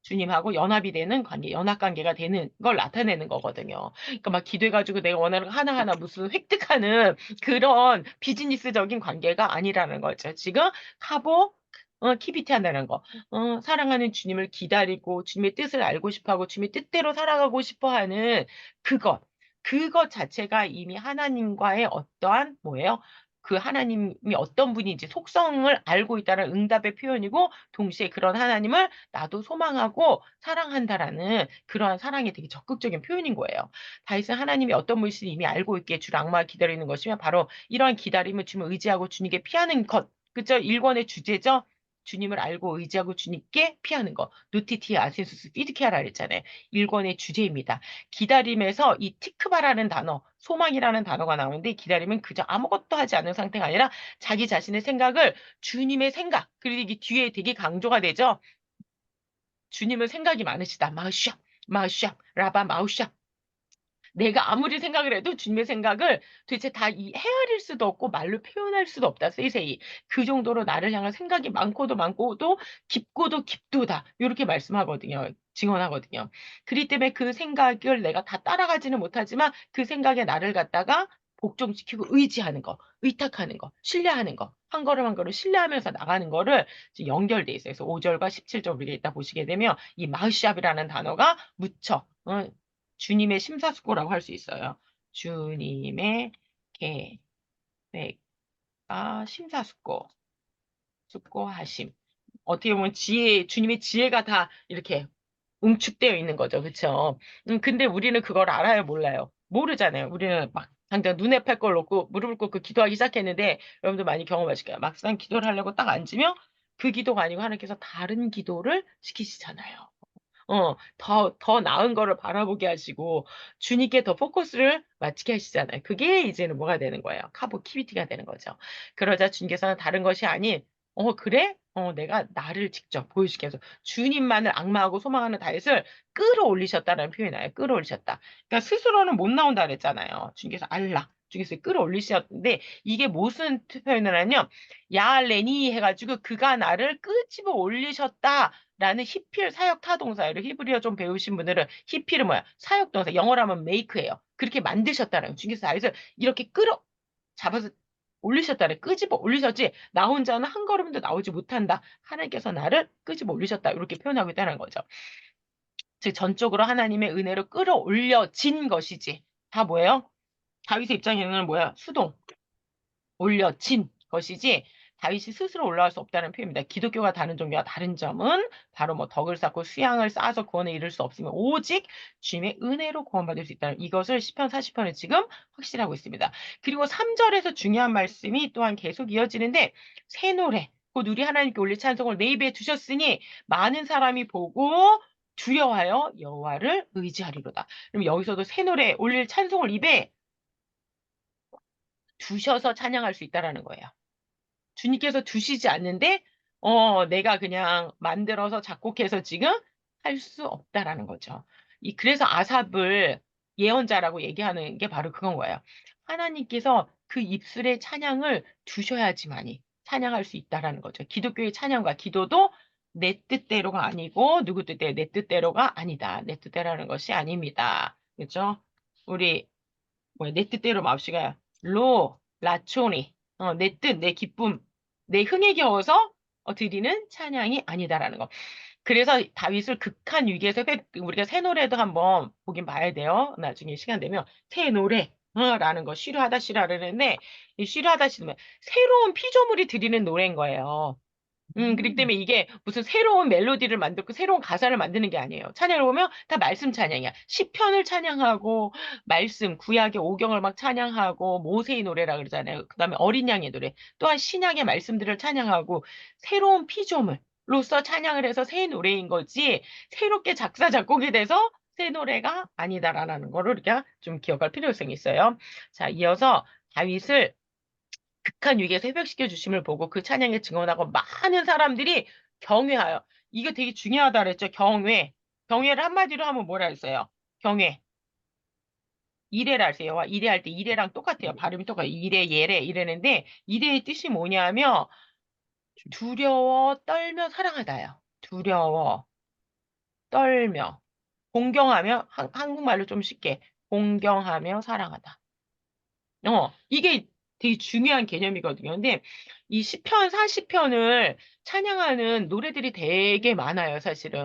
주님하고 연합이 되는 관계, 연합 관계가 되는 걸 나타내는 거거든요. 그러니까 막 기도해가지고 내가 원하는 거 하나하나 무슨 획득하는 그런 비즈니스적인 관계가 아니라는 거죠. 지금 카보, 키비티 한다는 거. 사랑하는 주님을 기다리고 주님의 뜻을 알고 싶어 하고 주님의 뜻대로 살아가고 싶어 하는 그것. 그것 자체가 이미 하나님과의 어떠한 뭐예요? 그 하나님이 어떤 분인지 속성을 알고 있다는 응답의 표현이고 동시에 그런 하나님을 나도 소망하고 사랑한다라는 그러한 사랑의 되게 적극적인 표현인 거예요. 다윗은 하나님이 어떤 분이신지 이미 알고 있기에 주를 악마가 기다리는 것이면 바로 이러한 기다림을 주님을 의지하고 주님께 피하는 것. 그죠? 일권의 주제죠? 주님을 알고 의지하고 주님께 피하는 것. 누티티아 아센수스 피드케아라 그랬잖아요. 일권의 주제입니다. 기다림에서 이 티크바라는 단어, 소망이라는 단어가 나오는데 기다림은 그저 아무것도 하지 않는 상태가 아니라 자기 자신의 생각을 주님의 생각, 그리고 이게 뒤에 되게 강조가 되죠. 주님은 생각이 많으시다. 마우샵, 라바 마우샵. 내가 아무리 생각을 해도 주님의 생각을 도대체 다 헤아릴 수도 없고 말로 표현할 수도 없다. 세이세이. 그 정도로 나를 향한 생각이 많고도 많고도 깊고도 깊도다. 이렇게 말씀하거든요. 증언하거든요. 그렇기 때문에 그 생각을 내가 다 따라가지는 못하지만 그 생각에 나를 갖다가 복종시키고 의지하는 거, 의탁하는 거, 신뢰하는 거, 한 걸음 한 걸음 신뢰하면서 나가는 거를 지금 연결돼 있어요. 그래서 5절과 17절 우리가 이따 보시게 되면 이 마으샵이라는 단어가 무척 주님의 심사숙고라고 할 수 있어요. 주님의 계획과 심사숙고, 숙고하심. 어떻게 보면 주님의 지혜가 다 이렇게 응축되어 있는 거죠. 그쵸? 근데 우리는 그걸 알아요, 몰라요? 모르잖아요. 우리는 막 당장 눈에 팔 걸 놓고 무릎을 꿇고 기도하기 시작했는데 여러분들 많이 경험하실 거예요. 막상 기도를 하려고 딱 앉으면 그 기도가 아니고 하나님께서 다른 기도를 시키시잖아요. 더 나은 거를 바라보게 하시고, 주님께 더 포커스를 맞추게 하시잖아요. 그게 이제는 뭐가 되는 거예요? 카보키비티가 되는 거죠. 그러자 주님께서는 다른 것이 아닌, 그래? 내가 나를 직접 보여주게 해서 주님만을 악마하고 소망하는 다윗을 끌어올리셨다는 표현이 나요. 끌어올리셨다. 그러니까 스스로는 못 나온다 그랬잖아요. 주님께서 알라. 주님께서 끌어올리셨는데, 이게 무슨 표현을 하냐면, 야, 레니 해가지고 그가 나를 끄집어 올리셨다. 라는 히필 사역 타동사예요. 히브리어 좀 배우신 분들은 히필은 뭐야? 사역 동사. 영어로 하면 make예요. 그렇게 만드셨다는 거예요. 주님께서 다윗을 이렇게 잡아서 올리셨다래. 끄집어 올리셨지. 나 혼자는 한 걸음도 나오지 못한다. 하나님께서 나를 끄집어 올리셨다. 이렇게 표현하고 있다는 거죠. 즉 전적으로 하나님의 은혜로 끌어올려진 것이지. 다 뭐예요? 다윗의 입장에는 뭐야? 수동. 올려진 것이지 다윗이 스스로 올라갈 수 없다는 표현입니다. 기독교가 다른 종교와 다른 점은 바로 뭐 덕을 쌓고 수양을 쌓아서 구원에 이를 수 없으면 오직 주님의 은혜로 구원받을 수 있다는 이것을 시편 40편에 지금 확실하고 있습니다. 그리고 3절에서 중요한 말씀이 또한 계속 이어지는데 새 노래 곧 우리 하나님께 올릴 찬송을 내 입에 두셨으니 많은 사람이 보고 두려워하여 여호와를 의지하리로다. 그럼 여기서도 새 노래 올릴 찬송을 입에 두셔서 찬양할 수 있다라는 거예요. 주님께서 두시지 않는데, 내가 그냥 만들어서 작곡해서 지금 할 수 없다라는 거죠. 그래서 아삽을 예언자라고 얘기하는 게 바로 그건 거예요. 하나님께서 그 입술에 찬양을 두셔야지만이 찬양할 수 있다라는 거죠. 기독교의 찬양과 기도도 내 뜻대로가 아니고, 누구 뜻대로? 내 뜻대로가 아니다. 내 뜻대로라는 것이 아닙니다. 그죠? 우리 뭐야, 내 뜻대로 마옵시가 라초니 내 뜻, 내 기쁨, 내 흥에 겨워서 드리는 찬양이 아니다라는 거. 그래서 다윗을 극한 위기에서 우리가 새 노래도 한번 보긴 봐야 돼요. 나중에 시간 되면 새 노래 라는 거 쉬루하다 쉬라르는데 이 쉬루하다 쉬면 새로운 피조물이 드리는 노래인 거예요. 그렇기 때문에 이게 무슨 새로운 멜로디를 만들고 새로운 가사를 만드는 게 아니에요. 찬양을 보면 다 말씀 찬양이야. 시편을 찬양하고 말씀, 구약의 오경을 막 찬양하고 모세의 노래라 그러잖아요. 그다음에 어린 양의 노래, 또한 신약의 말씀들을 찬양하고 새로운 피조물로서 찬양을 해서 새 노래인 거지 새롭게 작사 작곡이 돼서 새 노래가 아니다라는 거를 우리가 좀 기억할 필요성이 있어요. 자, 이어서 다윗을 극한 위기에서 회복시켜 주심을 보고 그 찬양에 증언하고 많은 사람들이 경외하여. 이게 되게 중요하다 그랬죠. 경외. 경외를 한마디로 하면 뭐라 했어요? 경외. 이레라 하세요. 이레할 때 이레랑 똑같아요. 발음이 똑같아요. 이레, 예레 이래는데 이레의 뜻이 뭐냐면 두려워, 떨며 사랑하다요. 두려워, 떨며, 공경하며, 한국말로 좀 쉽게, 공경하며 사랑하다. 이게 되게 중요한 개념이거든요. 근데 이 시편 40편을 찬양하는 노래들이 되게 많아요, 사실은.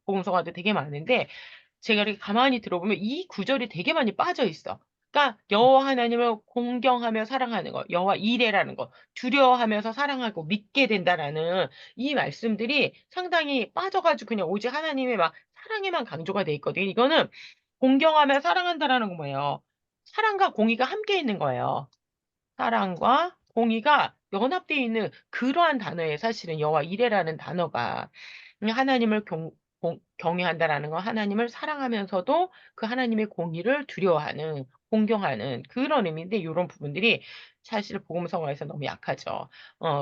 복음성가도 되게 많은데 제가 이렇게 가만히 들어보면 이 구절이 되게 많이 빠져 있어. 그러니까 여호와 하나님을 공경하며 사랑하는 거, 여호와 이레라는 거, 두려워하면서 사랑하고 믿게 된다라는 이 말씀들이 상당히 빠져가지고 그냥 오직 하나님의 막 사랑에만 강조가 돼 있거든요. 이거는 공경하며 사랑한다라는 거 뭐예요? 사랑과 공의가 함께 있는 거예요. 사랑과 공의가 연합되어 있는 그러한 단어예요. 사실은 여호와 이레라는 단어가 하나님을 경외한다라는 건 하나님을 사랑하면서도 그 하나님의 공의를 두려워하는 공경하는 그런 의미인데 이런 부분들이 사실 복음성가에서 너무 약하죠.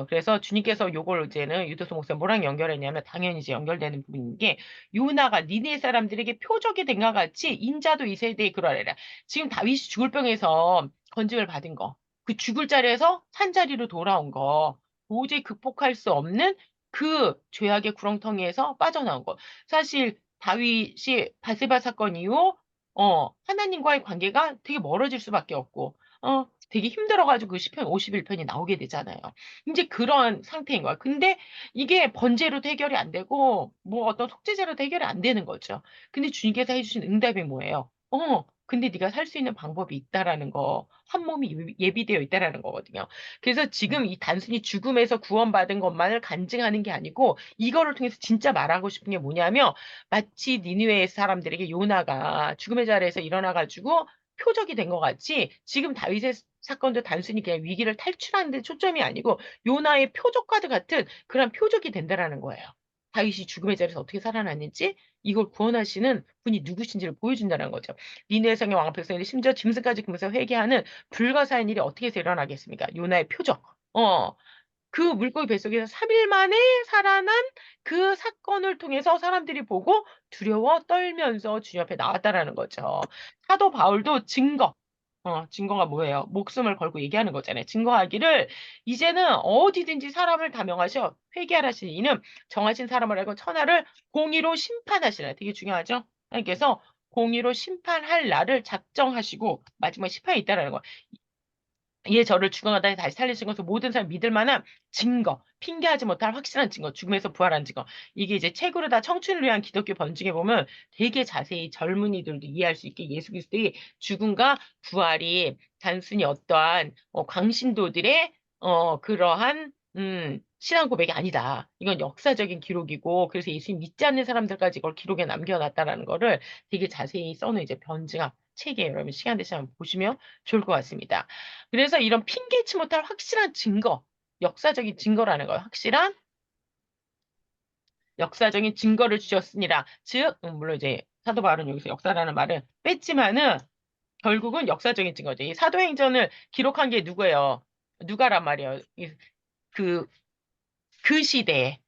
그래서 주님께서 요걸 이제는 유도서 목사 뭐랑 연결했냐면 당연히 이제 연결되는 부분인 게 요나가 니네 사람들에게 표적이 된 것 같이 인자도 이 세대에 그러하리라. 지금 다윗이 죽을 병에서 건짐을 받은 거. 그 죽을 자리에서 산 자리로 돌아온 거. 도저히 극복할 수 없는 그 죄악의 구렁텅이에서 빠져나온 거. 사실 다윗이 바세바 사건 이후 하나님과의 관계가 되게 멀어질 수밖에 없고 되게 힘들어가지고 그 시편 51편이 나오게 되잖아요. 이제 그런 상태인 거야. 근데 이게 번제로도 해결이 안 되고 뭐 어떤 속죄제로도 해결이 안 되는 거죠. 근데 주님께서 해주신 응답이 뭐예요? 근데 네가 살 수 있는 방법이 있다라는 거, 한 몸이 예비되어 있다라는 거거든요. 그래서 지금 이 단순히 죽음에서 구원받은 것만을 간증하는 게 아니고 이거를 통해서 진짜 말하고 싶은 게 뭐냐면 마치 니느웨 사람들에게 요나가 죽음의 자리에서 일어나가지고 표적이 된 것 같이 지금 다윗의 사건도 단순히 그냥 위기를 탈출하는 데 초점이 아니고 요나의 표적과도 같은 그런 표적이 된다라는 거예요. 다윗이 죽음의 자리에서 어떻게 살아났는지 이걸 구원하시는 분이 누구신지를 보여준다는 거죠. 니느웨 성의 왕 백성들이 심지어 짐승까지 금해서 회개하는 불가사의 일이 어떻게 해서 일어나겠습니까? 요나의 표적. 그 물고기 뱃속에서 3일 만에 살아난 그 사건을 통해서 사람들이 보고 두려워 떨면서 주님 앞에 나왔다라는 거죠. 사도 바울도 증거가 뭐예요? 목숨을 걸고 얘기하는 거잖아요. 증거하기를 이제는 어디든지 사람을 다 명하셔 회개하라시니 이는 정하신 사람을 알고 천하를 공의로 심판하시라. 되게 중요하죠? 하나님께서 공의로 심판할 날을 작정하시고 마지막 심판이 있다라는 거예요. 이에 저를 죽어가다가 다시 살리신 것을 모든 사람이 믿을 만한 증거, 핑계하지 못할 확실한 증거, 죽음에서 부활한 증거. 이게 이제 책으로 다 청춘을 위한 기독교 번증에 보면 되게 자세히 젊은이들도 이해할 수 있게 예수 그리스도의 죽음과 부활이 단순히 어떠한 광신도들의 그러한 신앙 고백이 아니다. 이건 역사적인 기록이고 그래서 예수님 믿지 않는 사람들까지 이걸 기록에 남겨놨다라는 거를 되게 자세히 써놓은 이제 번증학 책이에요. 여러분 시간 되시면 한번 보시면 좋을 것 같습니다. 그래서 이런 핑계치 못할 확실한 증거, 역사적인 증거라는 거예요. 확실한 역사적인 증거를 주셨습니다. 즉, 물론 이제 사도 바울은 여기서 역사라는 말을 뺐지만은 결국은 역사적인 증거죠. 이 사도행전을 기록한 게 누구예요? 누가란 말이에요. 그 그 시대에,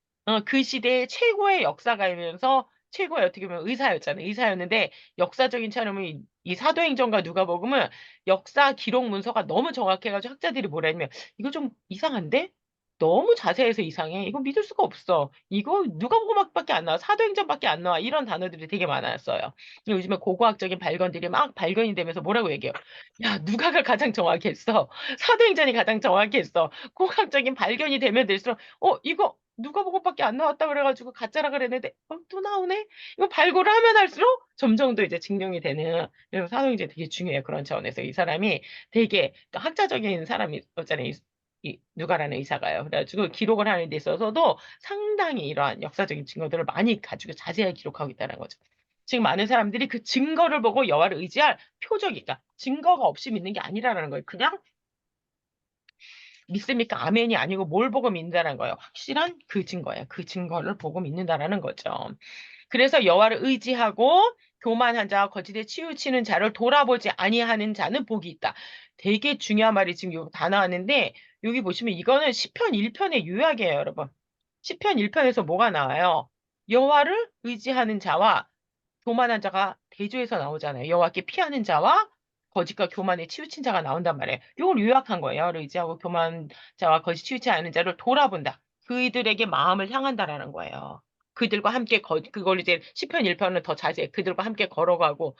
그 시대의 최고의 역사가이면서 최고의 어떻게 보면 의사였잖아요. 의사였는데 역사적인 차원은 이 사도행전과 누가복음은 역사 기록 문서가 너무 정확해가지고 학자들이 뭐라 했냐면 이거 좀 이상한데? 너무 자세해서 이상해. 이거 믿을 수가 없어. 이거 누가복음밖에 안 나와. 사도행전밖에 안 나와. 이런 단어들이 되게 많았어요. 요즘에 고고학적인 발견들이 막 발견이 되면서 뭐라고 얘기해요? 야, 누가가 가장 정확했어. 사도행전이 가장 정확했어. 고고학적인 발견이 되면 될수록 이거 누가복음밖에 안 나왔다 그래가지고 가짜라 그랬는데, 또 나오네? 이거 발굴을 하면 할수록 점점 더 이제 증명이 되는, 그래서 사도행전이 되게 중요해요. 그런 차원에서 이 사람이 되게 또 학자적인 사람이었잖아요. 이 누가라는 의사가요. 그래가지고 기록을 하는 데 있어서도 상당히 이러한 역사적인 증거들을 많이 가지고 자세하게 기록하고 있다는 거죠. 지금 많은 사람들이 그 증거를 보고 여호와를 의지할 표적이니까 증거가 없이 믿는 게 아니라는 거예요. 그냥 믿습니까? 아멘이 아니고 뭘 보고 믿는다는 거예요. 확실한 그 증거예요. 그 증거를 보고 믿는다라는 거죠. 그래서 여호와를 의지하고 교만한 자와 거짓에 치우치는 자를 돌아보지 아니하는 자는 복이 있다. 되게 중요한 말이 지금 다 나왔는데 여기 보시면 이거는 시편 1편의 요약이에요, 여러분. 시편 1편에서 뭐가 나와요? 여호와를 의지하는 자와 교만한 자가 대조해서 나오잖아요. 여호와께 피하는 자와 거짓과 교만에 치우친 자가 나온단 말이에요. 이걸 요약한 거예요. 여호와를 의지하고 교만 자와 거짓 치우치 않은 자를 돌아본다. 그들에게 마음을 향한다라는 거예요. 그들과 함께 그걸 이제 시편 1편은 더 자세히 그들과 함께 걸어가고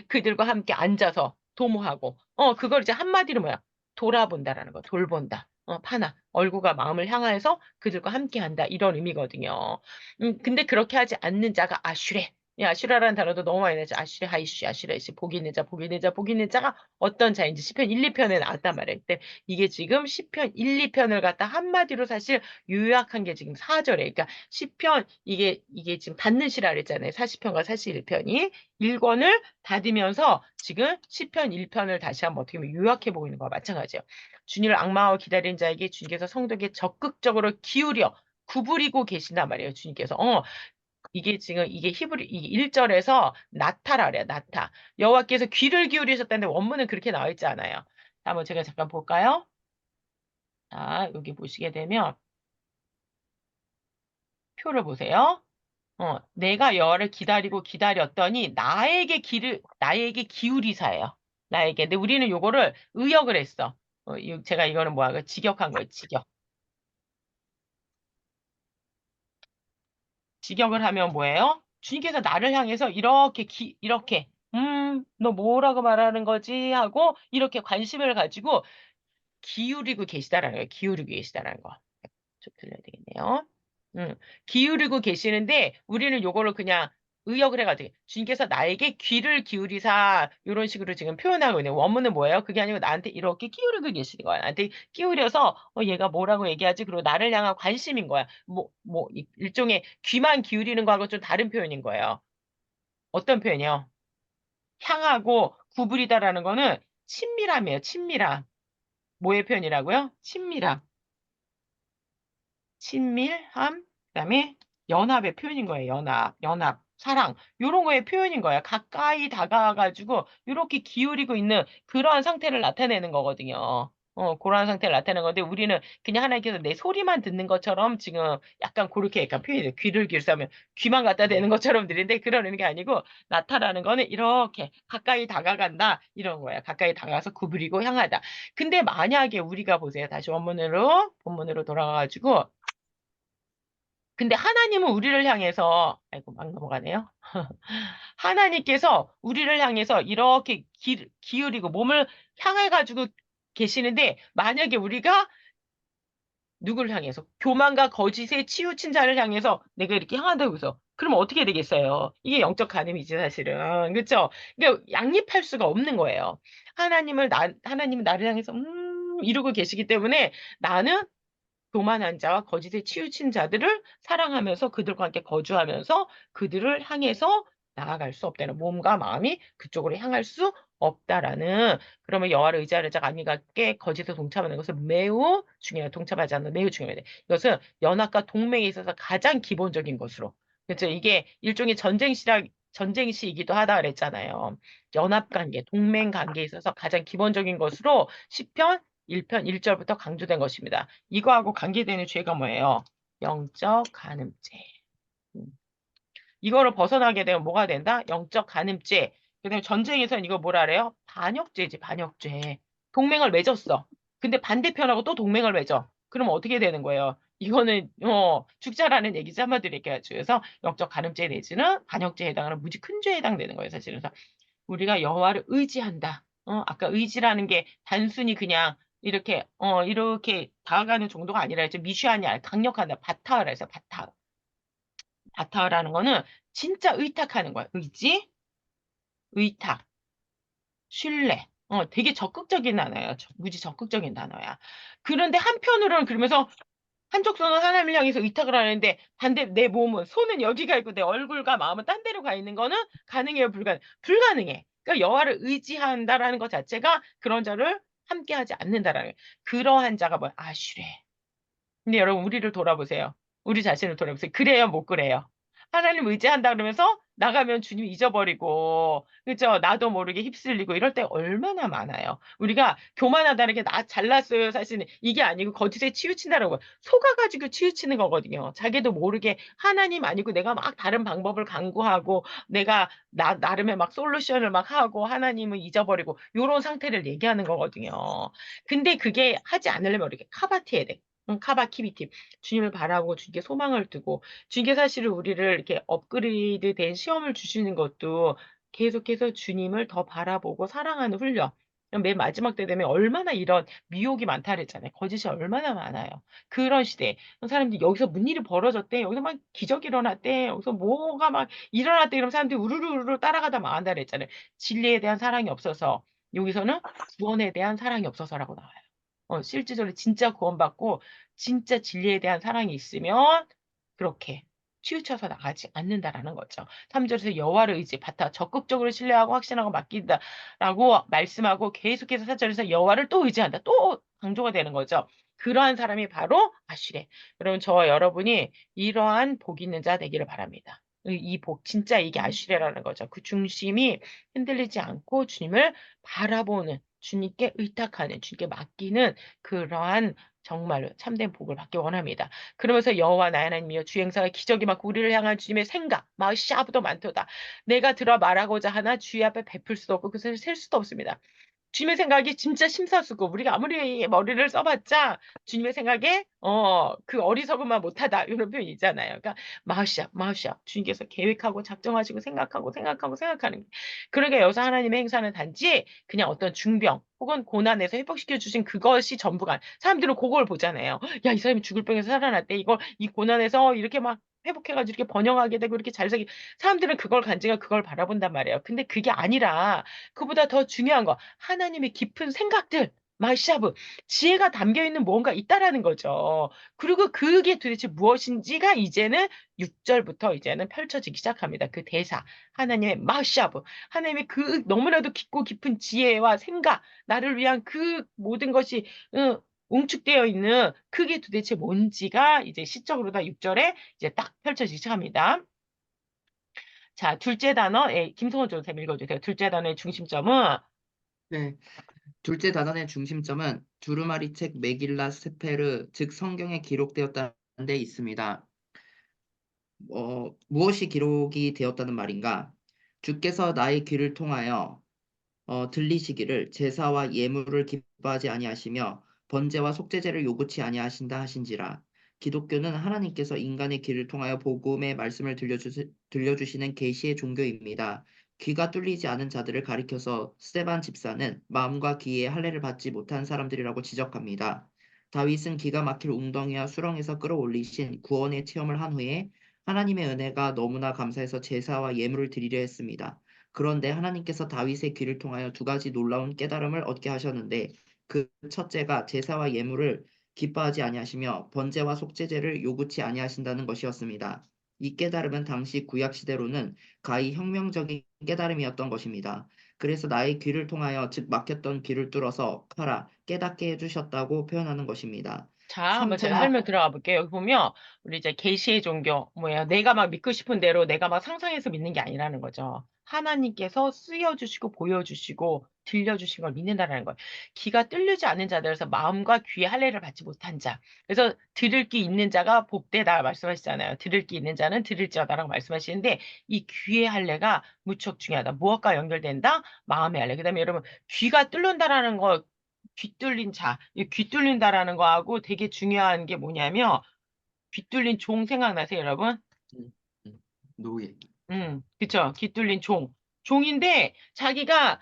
그들과 함께 앉아서 도모하고 그걸 이제 한마디로 뭐야? 돌아본다라는 거. 돌본다. 파나 얼굴과 마음을 향하여서 그들과 함께 한다. 이런 의미거든요. 근데 그렇게 하지 않는 자가 아슈레. 이 아슈라라는 단어도 너무 많이 나죠. 아슈레 하이슈, 아슈레 시, 복이 있는 자, 복이 있는 자, 복이 있는 자가 어떤 자인지 시편 1, 2편에 나왔단 말이에요. 근데 이게 지금 시편 1, 2편을 갖다 한마디로 사실 요약한 게 지금 4절에. 그러니까 시편 이게 지금 닫는 시라 그랬잖아요. 40편과 41편이 1권을 닫으면서 지금 시편 1편을 다시 한번 어떻게 보면 요약해 보고 있는 거와 마찬가지예요. 주님을 악마와 기다리는 자에게 주님께서 성도에게 적극적으로 기울여 구부리고 계신단 말이에요. 주님께서. 이게 지금 이게 히브리 이게 1절에서 나타라 그래요. 나타. 여호와께서 귀를 기울이셨다는데 원문은 그렇게 나와 있지 않아요. 한번 제가 잠깐 볼까요? 자, 여기 보시게 되면 표를 보세요. 내가 여호와를 기다리고 기다렸더니 나에게 기울이사예요. 나에게. 근데 우리는 요거를 의역을 했어. 제가 이거는 뭐야? 직역한 거예요. 직역. 직역을 하면 뭐예요? 주님께서 나를 향해서 이렇게, 너 뭐라고 말하는 거지? 하고, 이렇게 관심을 가지고 기울이고 계시다라는 거예요. 기울이고 계시다라는 거. 좀 들려야 되겠네요. 기울이고 계시는데, 우리는 요거를 그냥 의역을 해가지고, 주님께서 나에게 귀를 기울이사, 이런 식으로 지금 표현하고 있는 원문은 뭐예요? 그게 아니고 나한테 이렇게 기울이고 계시는 거야. 나한테 기울여서, 얘가 뭐라고 얘기하지? 그리고 나를 향한 관심인 거야. 일종의 귀만 기울이는 거하고 좀 다른 표현인 거예요. 어떤 표현이요? 향하고 구부리다라는 거는 친밀함이에요. 친밀함. 뭐의 표현이라고요? 친밀함. 친밀함, 그다음에 연합의 표현인 거예요. 연합, 사랑 요런 거의 표현인 거예요. 가까이 다가와 가지고 요렇게 기울이고 있는 그러한 상태를 나타내는 거거든요. 고러한 상태를 나타내는 건데 우리는 그냥 하나님께서 내 소리만 듣는 것처럼 지금 약간 고렇게 약간 표현해요. 귀를 기울이면 귀만 갖다 대는 것처럼 들리는데 그러는 게 아니고 나타나는 거는 이렇게 가까이 다가간다 이런 거예요. 가까이 다가가서 구부리고 향하다. 근데 만약에 우리가 보세요. 다시 본문으로 돌아가 가지고 근데 하나님은 우리를 향해서 아이고 막 넘어가네요. 하나님께서 우리를 향해서 이렇게 기울이고 몸을 향해 가지고 계시는데 만약에 우리가 누구를 향해서 교만과 거짓에 치우친 자를 향해서 내가 이렇게 향한다고 해서 그러면 어떻게 되겠어요? 이게 영적 간음이지 사실은. 그렇죠? 그러니까 양립할 수가 없는 거예요. 하나님은 나를 향해서 이러고 계시기 때문에 나는 교만한 자와 거짓에 치우친 자들을 사랑하면서 그들과 함께 거주하면서 그들을 향해서 나아갈 수 없다는 몸과 마음이 그쪽으로 향할 수 없다라는 그러면 여호와를 의지하는 자가 아니게 거짓에 동참하는 것은 매우 중요해요. 동참하지 않는 매우 중요해요. 이것은 연합과 동맹에 있어서 가장 기본적인 것으로 그렇죠. 이게 일종의 전쟁시이기도 하다 그랬잖아요. 연합 관계, 동맹 관계에 있어서 가장 기본적인 것으로 시편 1편 1절부터 강조된 것입니다. 이거하고 관계되는 죄가 뭐예요? 영적 간음죄. 음. 이거를 벗어나게 되면 뭐가 된다? 영적 간음죄. 그다음에 전쟁에서는 이거 뭐라 그래요? 반역죄지, 반역죄. 동맹을 맺었어. 근데 반대편하고 또 동맹을 맺어. 그럼 어떻게 되는 거예요? 이거는 죽자라는 얘기지 한마디로 얘기하죠. 그래서 영적 간음죄 내지는 반역죄에 해당하는 무지 큰 죄에 해당되는 거예요, 사실은. 그래서 우리가 여호와를 의지한다. 아까 의지라는 게 단순히 그냥 이렇게 다가가는 정도가 아니라 좀 미슈한이 아니라 강력하다. 바타하라 해서 바타하라는 거는 진짜 의탁하는 거야. 의지, 의탁, 신뢰. 되게 적극적인 단어예요. 무지 적극적인 단어야. 그런데 한편으로는 그러면서 한쪽 손은 하나님을 향해서 의탁을 하는데 반대 내 몸은 손은 여기가 있고 내 얼굴과 마음은 딴 데로 가 있는 거는 가능해요, 불가능해. 그러니까 여호와를 의지한다라는 것 자체가 그런 자를 함께하지 않는다라는 거예요. 그러한 자가 뭐야? 아슈레. 근데 여러분 우리를 돌아보세요. 우리 자신을 돌아보세요. 그래요, 못 그래요? 하나님 의지한다 그러면서 나가면 주님 잊어버리고, 그죠? 나도 모르게 휩쓸리고 이럴 때 얼마나 많아요. 우리가 교만하다는 게 나 잘났어요. 사실은 이게 아니고 거짓에 치우친다라고 속아가지고 치우치는 거거든요. 자기도 모르게 하나님 아니고 내가 막 다른 방법을 강구하고 내가 나름의 막 솔루션을 막 하고 하나님을 잊어버리고 이런 상태를 얘기하는 거거든요. 근데 그게 하지 않으려면 이렇게 카바티해야 돼. 카바키비티. 주님을 바라보고 주님께 소망을 두고 주님께 사실은 우리를 이렇게 업그레이드 된 시험을 주시는 것도 계속해서 주님을 더 바라보고 사랑하는 훈련. 맨 마지막 때 되면 얼마나 이런 미혹이 많다 그랬잖아요. 거짓이 얼마나 많아요. 그런 시대에 사람들이 여기서 무슨 일이 벌어졌대. 여기서 막 기적이 일어났대. 여기서 뭐가 막 일어났대. 이러면 사람들이 우르르르 따라가다 망한다 그랬잖아요. 진리에 대한 사랑이 없어서 여기서는 구원에 대한 사랑이 없어서라고 나와요. 실질적으로 진짜 구원받고 진짜 진리에 대한 사랑이 있으면 그렇게 치우쳐서 나가지 않는다라는 거죠. 3절에서 여호와를 바타 적극적으로 신뢰하고 확신하고 맡긴다라고 말씀하고 계속해서 4절에서 여호와를 또 의지한다. 또 강조가 되는 거죠. 그러한 사람이 바로 아슈레. 여러분 저와 여러분이 이러한 복 있는 자 되기를 바랍니다. 이 복 진짜 이게 아슈레라는 거죠. 그 중심이 흔들리지 않고 주님을 바라보는 주님께 의탁하는 주님께 맡기는 그러한 정말로 참된 복을 받기 원합니다. 그러면서 여호와 나의 하나님이여 주 행사가 기적이 많고 우리를 향한 주님의 생각 마으샤브도 많도다. 내가 들어 말하고자 하나 주의 앞에 베풀 수도 없고 그것을 셀 수도 없습니다. 주님의 생각이 진짜 심사숙고 우리가 아무리 머리를 써봤자 주님의 생각에 그 어리석음만 못하다 이런 표현이 있잖아요. 그러니까 마으샤 주님께서 계획하고 작정하시고 생각하는 게. 그러니까 여기서 하나님의 행사는 단지 그냥 어떤 중병 혹은 고난에서 회복시켜 주신 그것이 전부가 사람들은 그걸 보잖아요. 야, 이 사람이 죽을 병에서 살아났대. 이걸 이 고난에서 이렇게 막 회복해가지고 이렇게 번영하게 되고 이렇게 사람들은 그걸 간증하고 그걸 바라본단 말이에요. 근데 그게 아니라 그보다 더 중요한 거 하나님의 깊은 생각들 마샤브, 지혜가 담겨 있는 뭔가 있다라는 거죠. 그리고 그게 도대체 무엇인지가 이제는 6절부터 이제는 펼쳐지기 시작합니다. 그 대사. 하나님의 마샤브. 하나님의 그 너무나도 깊고 깊은 지혜와 생각, 나를 위한 그 모든 것이, 응축되어 있는 그게 도대체 뭔지가 이제 시적으로 다 6절에 이제 딱 펼쳐지기 시작합니다. 자, 둘째 단어, 김성원 조선생님 읽어주세요. 둘째 단어의 중심점은, 네. 둘째 단원의 중심점은 두루마리 책 메길라 스페르, 즉 성경에 기록되었다는 데 있습니다. 무엇이 기록이 되었다는 말인가? 주께서 나의 귀를 통하여 들리시기를 제사와 예물을 기뻐하지 아니하시며 번제와 속죄제를 요구치 아니하신다 하신지라. 기독교는 하나님께서 인간의 귀를 통하여 복음의 말씀을 들려주시는 계시의 종교입니다. 귀가 뚫리지 않은 자들을 가리켜서 스데반 집사는 마음과 귀에 할례를 받지 못한 사람들이라고 지적합니다. 다윗은 기가 막힐 웅덩이와 수렁에서 끌어올리신 구원의 체험을 한 후에 하나님의 은혜가 너무나 감사해서 제사와 예물을 드리려 했습니다. 그런데 하나님께서 다윗의 귀를 통하여 두 가지 놀라운 깨달음을 얻게 하셨는데 그 첫째가 제사와 예물을 기뻐하지 아니하시며 번제와 속죄제를 요구치 아니하신다는 것이었습니다. 이 깨달음은 당시 구약 시대로는 가히 혁명적인 깨달음이었던 것입니다. 그래서 나의 귀를 통하여 즉 막혔던 귀를 뚫어서 카라 깨닫게 해주셨다고 표현하는 것입니다. 자, 한번 제가 성경은 설명 들어가 볼게요. 여기 보면, 우리 이제 계시의 종교, 뭐야, 내가 막 믿고 싶은 대로 내가 막 상상해서 믿는 게 아니라는 거죠. 하나님께서 쓰여주시고, 보여주시고, 들려주신 걸 믿는다라는 거예요. 귀가 뚫리지 않은 자들에서 마음과 귀의 할례를 받지 못한 자. 그래서 들을 귀 있는 자가 복되다 말씀하시잖아요. 들을 귀 있는 자는 들을지어다라고 말씀하시는데, 이 귀의 할례가 무척 중요하다. 무엇과 연결된다? 마음의 할례. 그다음에 여러분, 귀가 뚫는다라는 거, 귀 뚫린 자, 이 귀 뚫린다라는 거하고 되게 중요한 게 뭐냐면, 귀 뚫린 종 생각나세요, 여러분? 음, 노예. 그쵸. 귀 뚫린 종. 종인데, 자기가,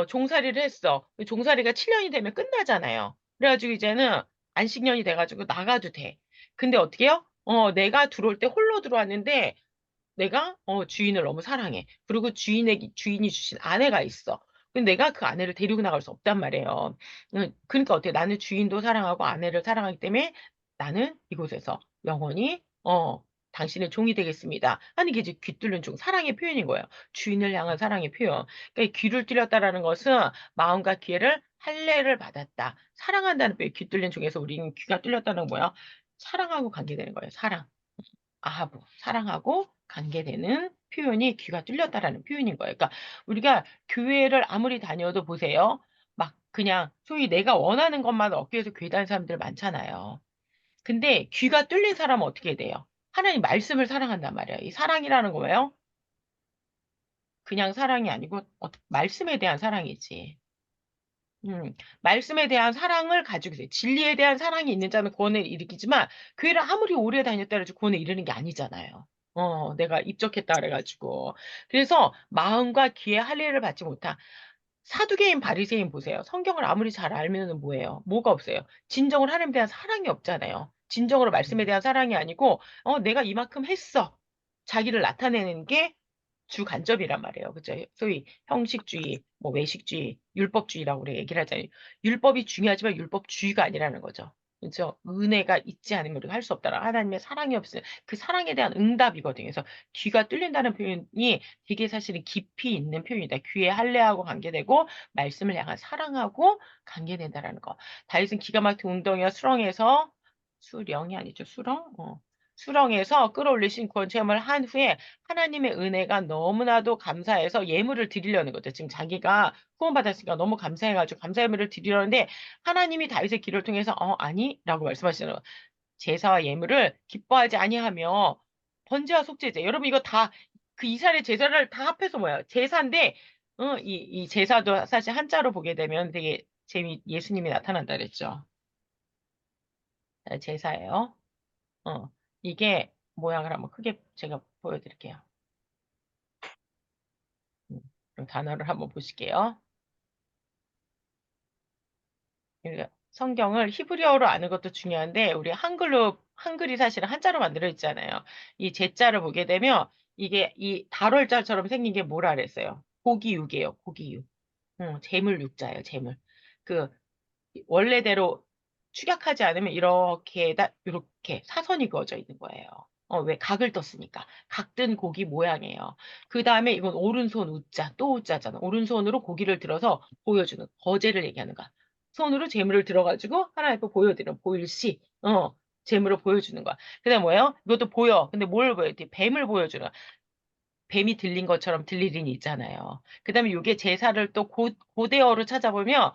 종살이를 했어. 그 종살이가 7년이 되면 끝나잖아요. 그래가지고 이제는 안식년이 돼가지고 나가도 돼. 근데 어떻게 해요? 내가 들어올 때 홀로 들어왔는데, 내가 주인을 너무 사랑해. 그리고 주인이 주신 아내가 있어. 근데 내가 그 아내를 데리고 나갈 수 없단 말이에요. 그러니까 어때? 나는 주인도 사랑하고 아내를 사랑하기 때문에 나는 이곳에서 영원히 당신의 종이 되겠습니다. 하는 게 이제 귀 뚫는 종, 사랑의 표현인 거예요. 주인을 향한 사랑의 표현. 그러니까 이 귀를 뚫렸다라는 것은 마음과 귀를 할례를 받았다. 사랑한다는 표현, 귀 뚫린 종에서 우리는 귀가 뚫렸다는 건 뭐야? 사랑하고 관계되는 거예요. 사랑. 아하브, 사랑하고 관계되는 표현이 귀가 뚫렸다라는 표현인 거예요. 그러니까 우리가 교회를 아무리 다녀도 보세요. 막 그냥 소위 내가 원하는 것만 얻기 위해서 교회 다니는 사람들 많잖아요. 근데 귀가 뚫린 사람은 어떻게 돼요? 하나님 말씀을 사랑한단 말이에요. 이 사랑이라는 거예요. 그냥 사랑이 아니고 말씀에 대한 사랑이지. 말씀에 대한 사랑을 가지고 있어요. 진리에 대한 사랑이 있는 자는 구원을 일으키지만 교회를 아무리 오래 다녔다 해도 구원을 이루는 게 아니잖아요. 내가 입적했다 그래가지고. 그래서 마음과 귀에 할례를 받지 못한 사두개인 바리새인 보세요. 성경을 아무리 잘 알면은 뭐예요? 뭐가 없어요? 진정으로 하나님에 대한 사랑이 없잖아요. 진정으로 말씀에 대한 사랑이 아니고 내가 이만큼 했어. 자기를 나타내는 게 주간접이란 말이에요. 그죠? 소위 형식주의, 뭐 외식주의, 율법주의라고 우리 얘기를 하잖아요. 율법이 중요하지만 율법주의가 아니라는 거죠. 그죠? 은혜가 있지 않으면 우리가 할 수 없다라. 하나님의 사랑이 없으면 그 사랑에 대한 응답이거든요. 그래서 귀가 뚫린다는 표현이 되게 사실은 깊이 있는 표현이다. 귀에 할례하고 관계되고 말씀을 향한 사랑하고 관계된다라는 거. 다윗은 기가 막힌 웅덩이와 수렁에서 수령이 아니죠. 수렁? 수렁에서 끌어올리신 구원 체험을 한 후에 하나님의 은혜가 너무나도 감사해서 예물을 드리려는 거죠. 지금 자기가 구원받았으니까 너무 감사해가지고 감사 예물을 드리려는데 하나님이 다윗의 길을 통해서 아니라고 말씀하시는 거예요. 제사와 예물을 기뻐하지 아니하며 번제와 속죄제. 여러분 이거 다 그 이스라엘 제사를 다 합해서 뭐야? 제사인데 이 제사도 사실 한자로 보게 되면 되게 예수님이 나타난다 그랬죠. 제사예요. 이게 모양을 한번 크게 제가 보여드릴게요. 그럼 단어를 한번 보실게요. 그러니까 성경을 히브리어로 아는 것도 중요한데 우리 한글이 사실은 한자로 만들어 있잖아요. 이 제자를 보게 되면 이게 이 달월자처럼 생긴 게 뭐라 그랬어요? 고기육이에요. 고기육. 재물 육자예요. 재물. 그 원래대로 축약하지 않으면 이렇게 사선이 그어져 있는 거예요. 왜 각을 떴으니까. 각든 고기 모양이에요. 그 다음에 이건 오른손 우자, 또 우자잖아. 오른손으로 고기를 들어서 보여주는, 거제를 얘기하는 거야. 손으로 재물을 들어가지고 하나님 앞에 보여드리는, 보일시, 재물을 보여주는 거야. 그 다음에 뭐예요? 이것도 보여. 근데 뭘 보여? 뱀을 보여주는 거야. 뱀이 들린 것처럼 들릴 일이 있잖아요. 그 다음에 이게 제사를 또 고대어로 찾아보면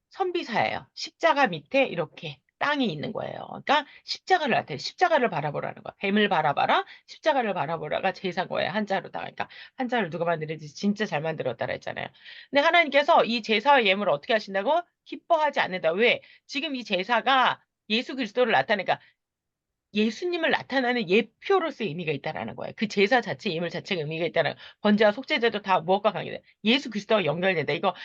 선비사예요. 십자가 밑에 이렇게 땅이 있는 거예요. 그러니까 십자가를 나타내. 십자가를 바라보라는 거야. 뱀을 바라봐라. 십자가를 바라보라가 제사인 거예요. 한자로다가. 그러니까 한자를 누가 만들었지 진짜 잘 만들었다라 했잖아요. 근데 하나님께서 이 제사와 예물을 어떻게 하신다고? 기뻐하지 않는다. 왜? 지금 이 제사가 예수 그리스도를 나타내니까 예수님을 나타내는 예표로서의 의미가 있다라는 거예요. 그 제사 자체, 예물 자체가 의미가 있다는 거예요. 번제와 속죄제도 다 무엇과 관계돼? 예수 그리스도와 연결된다. 이거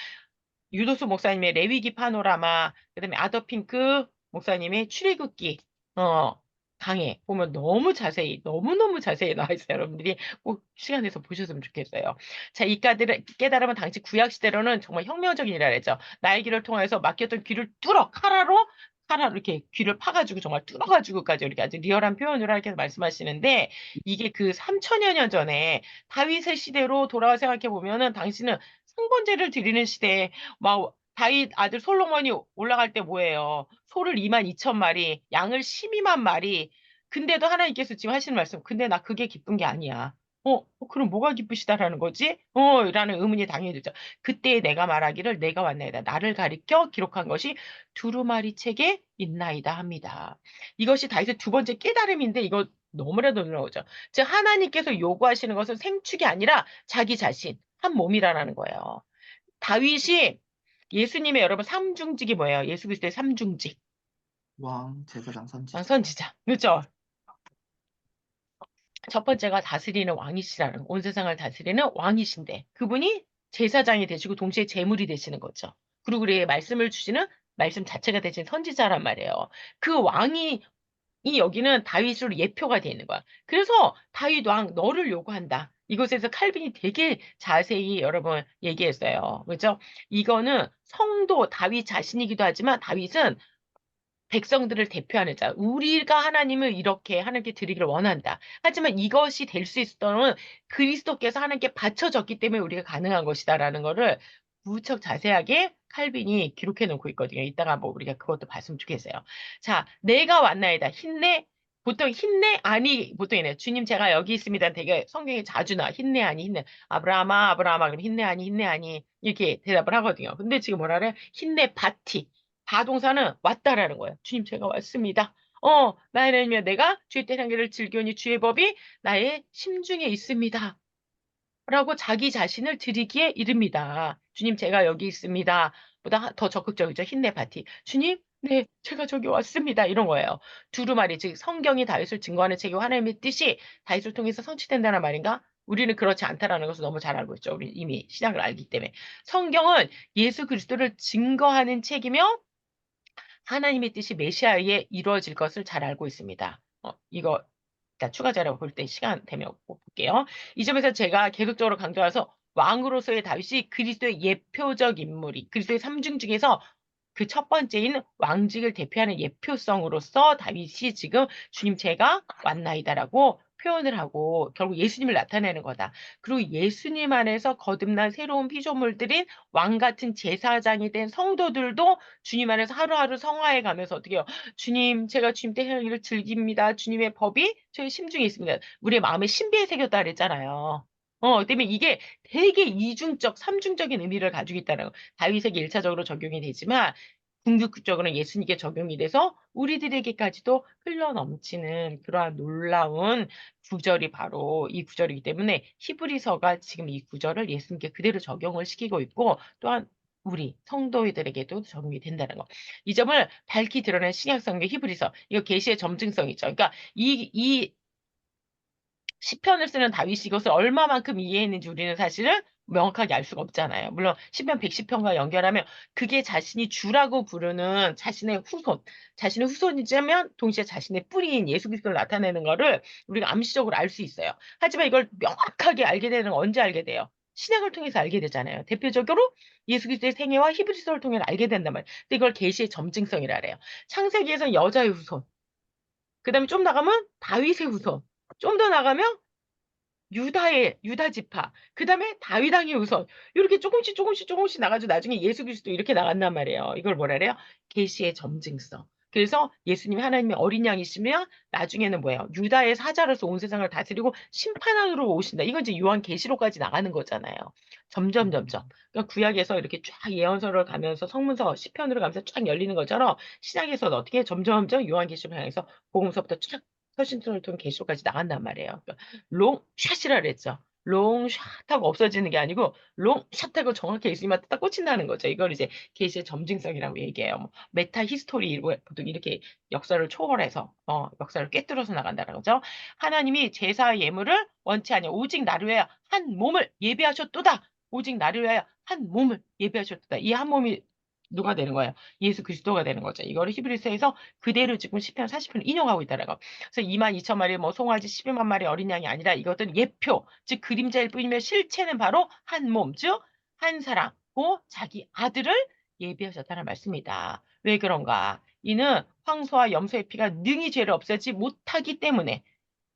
유도수 목사님의 레위기 파노라마, 그다음에 아더핑크 목사님의 출애굽기, 어, 강해 보면 너무 자세히, 너무너무 자세히 나와 있어요. 여러분들이 꼭 시간 내서 보셨으면 좋겠어요. 자, 이 깨달으면 당시 구약 시대로는 정말 혁명적인 일이라 했죠. 나의 길을 통해서 막혔던 귀를 뚫어 카라로 이렇게 귀를 파가지고 정말 뚫어가지고까지 이렇게 아주 리얼한 표현으로 이렇게 말씀하시는데 이게 그 3천여 년 전에 다윗의 시대로 돌아와 생각해 보면은 당시는 성번제를 드리는 시대에 막 다윗 아들 솔로몬이 올라갈 때 뭐예요? 소를 2만 2천 마리, 양을 12만 마리. 근데도 하나님께서 지금 하시는 말씀, 근데 나 그게 기쁜 게 아니야. 그럼 뭐가 기쁘시다라는 거지? 라는 의문이 당연히 들죠. 그때 내가 말하기를 내가 왔나이다. 나를 가리켜 기록한 것이 두루마리 책에 있나이다 합니다. 이것이 다윗의 두 번째 깨달음인데 이거 너무나도 놀라우죠. 즉 하나님께서 요구하시는 것은 생축이 아니라 자기 자신, 한 몸이라는 거예요. 다윗이 예수님의 여러분 삼중직이 뭐예요? 예수 그리스도의 삼중직. 왕, 제사장, 선지자. 선지자. 그렇죠? 첫 번째가 다스리는 왕이시라는 온 세상을 다스리는 왕이신데 그분이 제사장이 되시고 동시에 제물이 되시는 거죠. 그리고 우리의 말씀을 주시는 말씀 자체가 되신 선지자란 말이에요. 그 왕이 이 여기는 다윗으로 예표가 되어 있는 거야. 그래서 다윗 왕 너를 요구한다. 이것에서 칼빈이 되게 자세히 여러분 얘기했어요. 그렇죠? 이거는 성도 다윗 자신이기도 하지만 다윗은 백성들을 대표하는 자. 우리가 하나님을 이렇게 하나님께 드리기를 원한다. 하지만 이것이 될 수 있었던 건 그리스도께서 하나님께 바쳐졌기 때문에 우리가 가능한 것이다라는 거를 무척 자세하게 칼빈이 기록해 놓고 있거든요. 이따가 뭐 우리가 그것도 봤으면 좋겠어요. 자, 내가 왔나이다. 힘내. 보통 힘내 아니 보통 이래 주님 제가 여기 있습니다. 되게 성경에 자주 나와 힘내 아니 힘내 아브라함아 그럼 힘내 아니 힘내 아니 이렇게 대답을 하거든요. 근데 지금 뭐라 그래? 힘내 바티 가동사는 왔다라는 거예요. 주님, 제가 왔습니다. 나이면 내가 주의 태상기를 즐겨니 주의 법이 나의 심중에 있습니다. 라고 자기 자신을 드리기에 이릅니다. 주님, 제가 여기 있습니다. 보다 더 적극적이죠. 힘내 파티. 주님, 네, 제가 저기 왔습니다. 이런 거예요. 두루마리, 즉 성경이 다윗을 증거하는 책이 하나님의 뜻이 다윗을 통해서 성취된다는 말인가? 우리는 그렇지 않다라는 것을 너무 잘 알고 있죠. 우리 이미 신약을 알기 때문에. 성경은 예수 그리스도를 증거하는 책이며 하나님의 뜻이 메시아에 이루어질 것을 잘 알고 있습니다. 이거 일단 추가 자료 볼 때 시간 되면 꼭 볼게요. 이 점에서 제가 계속적으로 강조해서 왕으로서의 다윗이 그리스도의 예표적 인물이 그리스도의 삼중 중에서 그 첫 번째인 왕직을 대표하는 예표성으로서 다윗이 지금 주님 제가 왔나이다라고 표현을 하고 결국 예수님을 나타내는 거다. 그리고 예수님 안에서 거듭난 새로운 피조물들인 왕 같은 제사장이 된 성도들도 주님 안에서 하루하루 성화해 가면서 어떻게 해요? 주님, 제가 주님 때 행위를 즐깁니다. 주님의 법이 저희 심중에 있습니다. 우리의 마음에 신비에 새겼다 그랬잖아요. 때문에 이게 되게 이중적, 삼중적인 의미를 가지고 있다는 거. 다윗에게 일차적으로 적용이 되지만 궁극적으로는 예수님께 적용이 돼서 우리들에게까지도 흘러넘치는 그러한 놀라운 구절이 바로 이 구절이기 때문에 히브리서가 지금 이 구절을 예수님께 그대로 적용을 시키고 있고 또한 우리 성도들에게도 적용이 된다는 거. 이 점을 밝히 드러낸 신약성경 히브리서 이거 계시의 점증성이죠. 그러니까 이 시편을 쓰는 다윗이 이것을 얼마만큼 이해했는지 우리는 사실은 명확하게 알 수가 없잖아요. 물론 시편 110편과 연결하면 그게 자신이 주라고 부르는 자신의 후손이자면 동시에 자신의 뿌리인 예수 그리스도를 나타내는 거를 우리가 암시적으로 알 수 있어요. 하지만 이걸 명확하게 알게 되는 건 언제 알게 돼요? 신약을 통해서 알게 되잖아요. 대표적으로 예수 그리스도의 생애와 히브리서를 통해 알게 된단 말이에요. 근데 이걸 계시의 점증성이라 그래요. 창세기에서는 여자의 후손, 그다음에 좀 나가면 다윗의 후손, 좀 더 나가면 유다 지파, 그다음에 다윗 왕의 후손, 이렇게 조금씩 나가지고 나중에 예수 그리스도 이렇게 나간단 말이에요. 이걸 뭐라 그래요? 계시의 점증성. 그래서 예수님이 하나님의 어린 양이시면 나중에는 뭐예요? 유다의 사자로서 온 세상을 다스리고 심판하러 오신다. 이건 이제 요한 계시록까지 나가는 거잖아요. 점점. 그러니까 구약에서 이렇게 쫙 예언서를 가면서 성문서 시편으로 가면서 쫙 열리는 것처럼 신약에서는 어떻게 점점점 요한 계시록 향해서 복음서부터 쫙 서신서를 통해 계시록까지 나간단 말이에요. 그러니까 롱샷이라 그랬죠. 롱샷하고 없어지는 게 아니고 롱샷하고 정확히 예수님한테 딱 꽂힌다는 거죠. 이걸 이제 계시의 점증성이라고 얘기해요. 뭐 메타 히스토리 보통 이렇게 역사를 초월해서 역사를 꿰뚫어서 나간다는 거죠. 하나님이 제사 예물을 원치 아니하 오직 나를 위하여 한 몸을 예비하셨도다. 오직 나를 위하여 한 몸을 예비하셨도다. 이 한 몸이 누가 되는 거예요? 예수 그리스도가 되는 거죠. 이거를 히브리서에서 그대로 지금 시편 40편을 인용하고 있다는 거. 그래서 22,000마리 뭐 송아지 12만 마리 어린 양이 아니라 이것들은 예표, 즉 그림자일 뿐이며 실체는 바로 한 몸, 즉 한 사람, 고 자기 아들을 예비하셨다는 말씀이다. 왜 그런가? 이는 황소와 염소의 피가 능히 죄를 없애지 못하기 때문에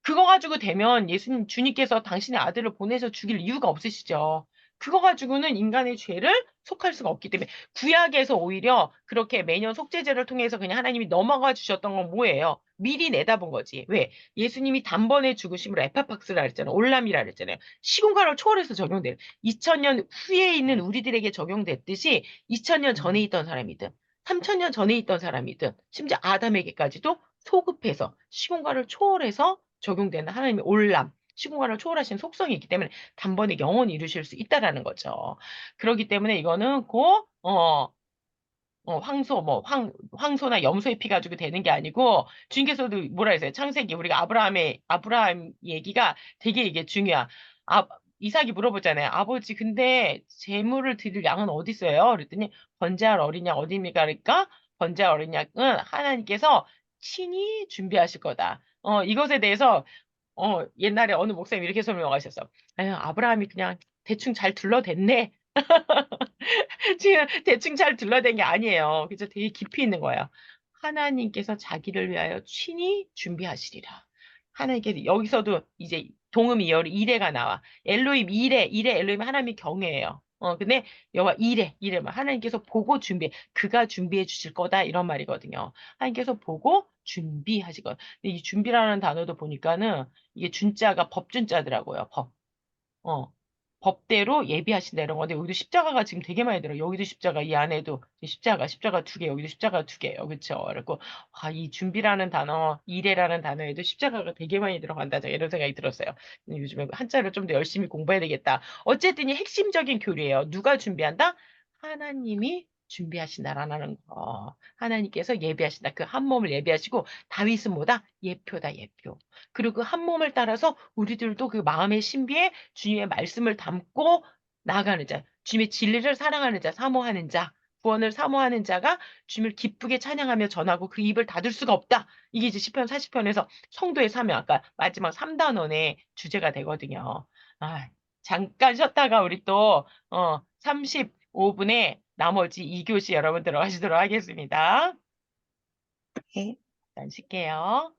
그거 가지고 되면 예수님 주님께서 당신의 아들을 보내서 죽일 이유가 없으시죠. 그거 가지고는 인간의 죄를 속할 수가 없기 때문에 구약에서 오히려 그렇게 매년 속죄제를 통해서 그냥 하나님이 넘어가 주셨던 건 뭐예요? 미리 내다본 거지. 왜? 예수님이 단번에 죽으심으로 에파팍스라 그랬잖아요. 올람이라 그랬잖아요. 시공간을 초월해서 적용돼요. 2000년 후에 있는 우리들에게 적용됐듯이 2000년 전에 있던 사람이든 3000년 전에 있던 사람이든 심지어 아담에게까지도 소급해서 시공간을 초월해서 적용되는 하나님의 올람, 시공간을 초월하신 속성이 있기 때문에 단번에 영원히 이루실 수 있다라는 거죠. 그렇기 때문에 이거는 황소나 염소의 피 가지고 되는 게 아니고, 주님께서도 뭐라 했어요? 창세기, 우리가 아브라함 얘기가 되게 이게 중요한. 아, 이삭이 물어보잖아요. 아버지, 근데 재물을 드릴 양은 어디 있어요? 그랬더니, 번제할 어린 양 어디입니까? 그러니까, 번제할 어린 양은 하나님께서 친히 준비하실 거다. 이것에 대해서 옛날에 어느 목사님이 이렇게 설명하셨어. 아유, 아브라함이 그냥 대충 잘 둘러댔네. 지금 대충 잘 둘러댄 게 아니에요. 그죠? 되게 깊이 있는 거예요. 하나님께서 자기를 위하여 친히 준비하시리라. 하나님께서 여기서도 이제 동음 이어로 이레가 나와. 엘로힘 이레 엘로힘 하나님이 경외해요. 근데 여호와 이레 뭐 하나님께서 보고 그가 준비해 주실 거다 이런 말이거든요. 하나님께서 보고 준비하시거든. 근데 이 준비라는 단어도 보니까는 이게 준자가 법준자더라고요. 법. 어, 법대로 예비하신다 이런 건데 여기도 십자가가 지금 되게 많이 들어요. 여기도 십자가, 이 안에도 십자가 두 개, 여기도 십자가 두 개요. 그쵸? 그리고 이 준비라는 단어, 이래라는 단어에도 십자가가 되게 많이 들어간다. 제가 이런 생각이 들었어요. 요즘에 한자를 좀 더 열심히 공부해야 되겠다. 어쨌든 이 핵심적인 교리예요. 누가 준비한다? 하나님이 준비하신다라는 거. 하나님께서 예비하신다. 그 한 몸을 예비하시고 다윗은 뭐다? 예표다, 예표. 그리고 그 한 몸을 따라서 우리들도 그 마음의 신비에 주님의 말씀을 담고 나아가는 자, 주님의 진리를 사랑하는 자, 사모하는 자, 구원을 사모하는 자가 주님을 기쁘게 찬양하며 전하고 그 입을 닫을 수가 없다. 이게 이제 시편 40편에서 성도의 사명, 아까 마지막 3단원의 주제가 되거든요. 아, 잠깐 쉬었다가 우리 또 35분에 나머지 2교시 여러분 들어가시도록 하겠습니다. 네. 잠깐 쉴게요.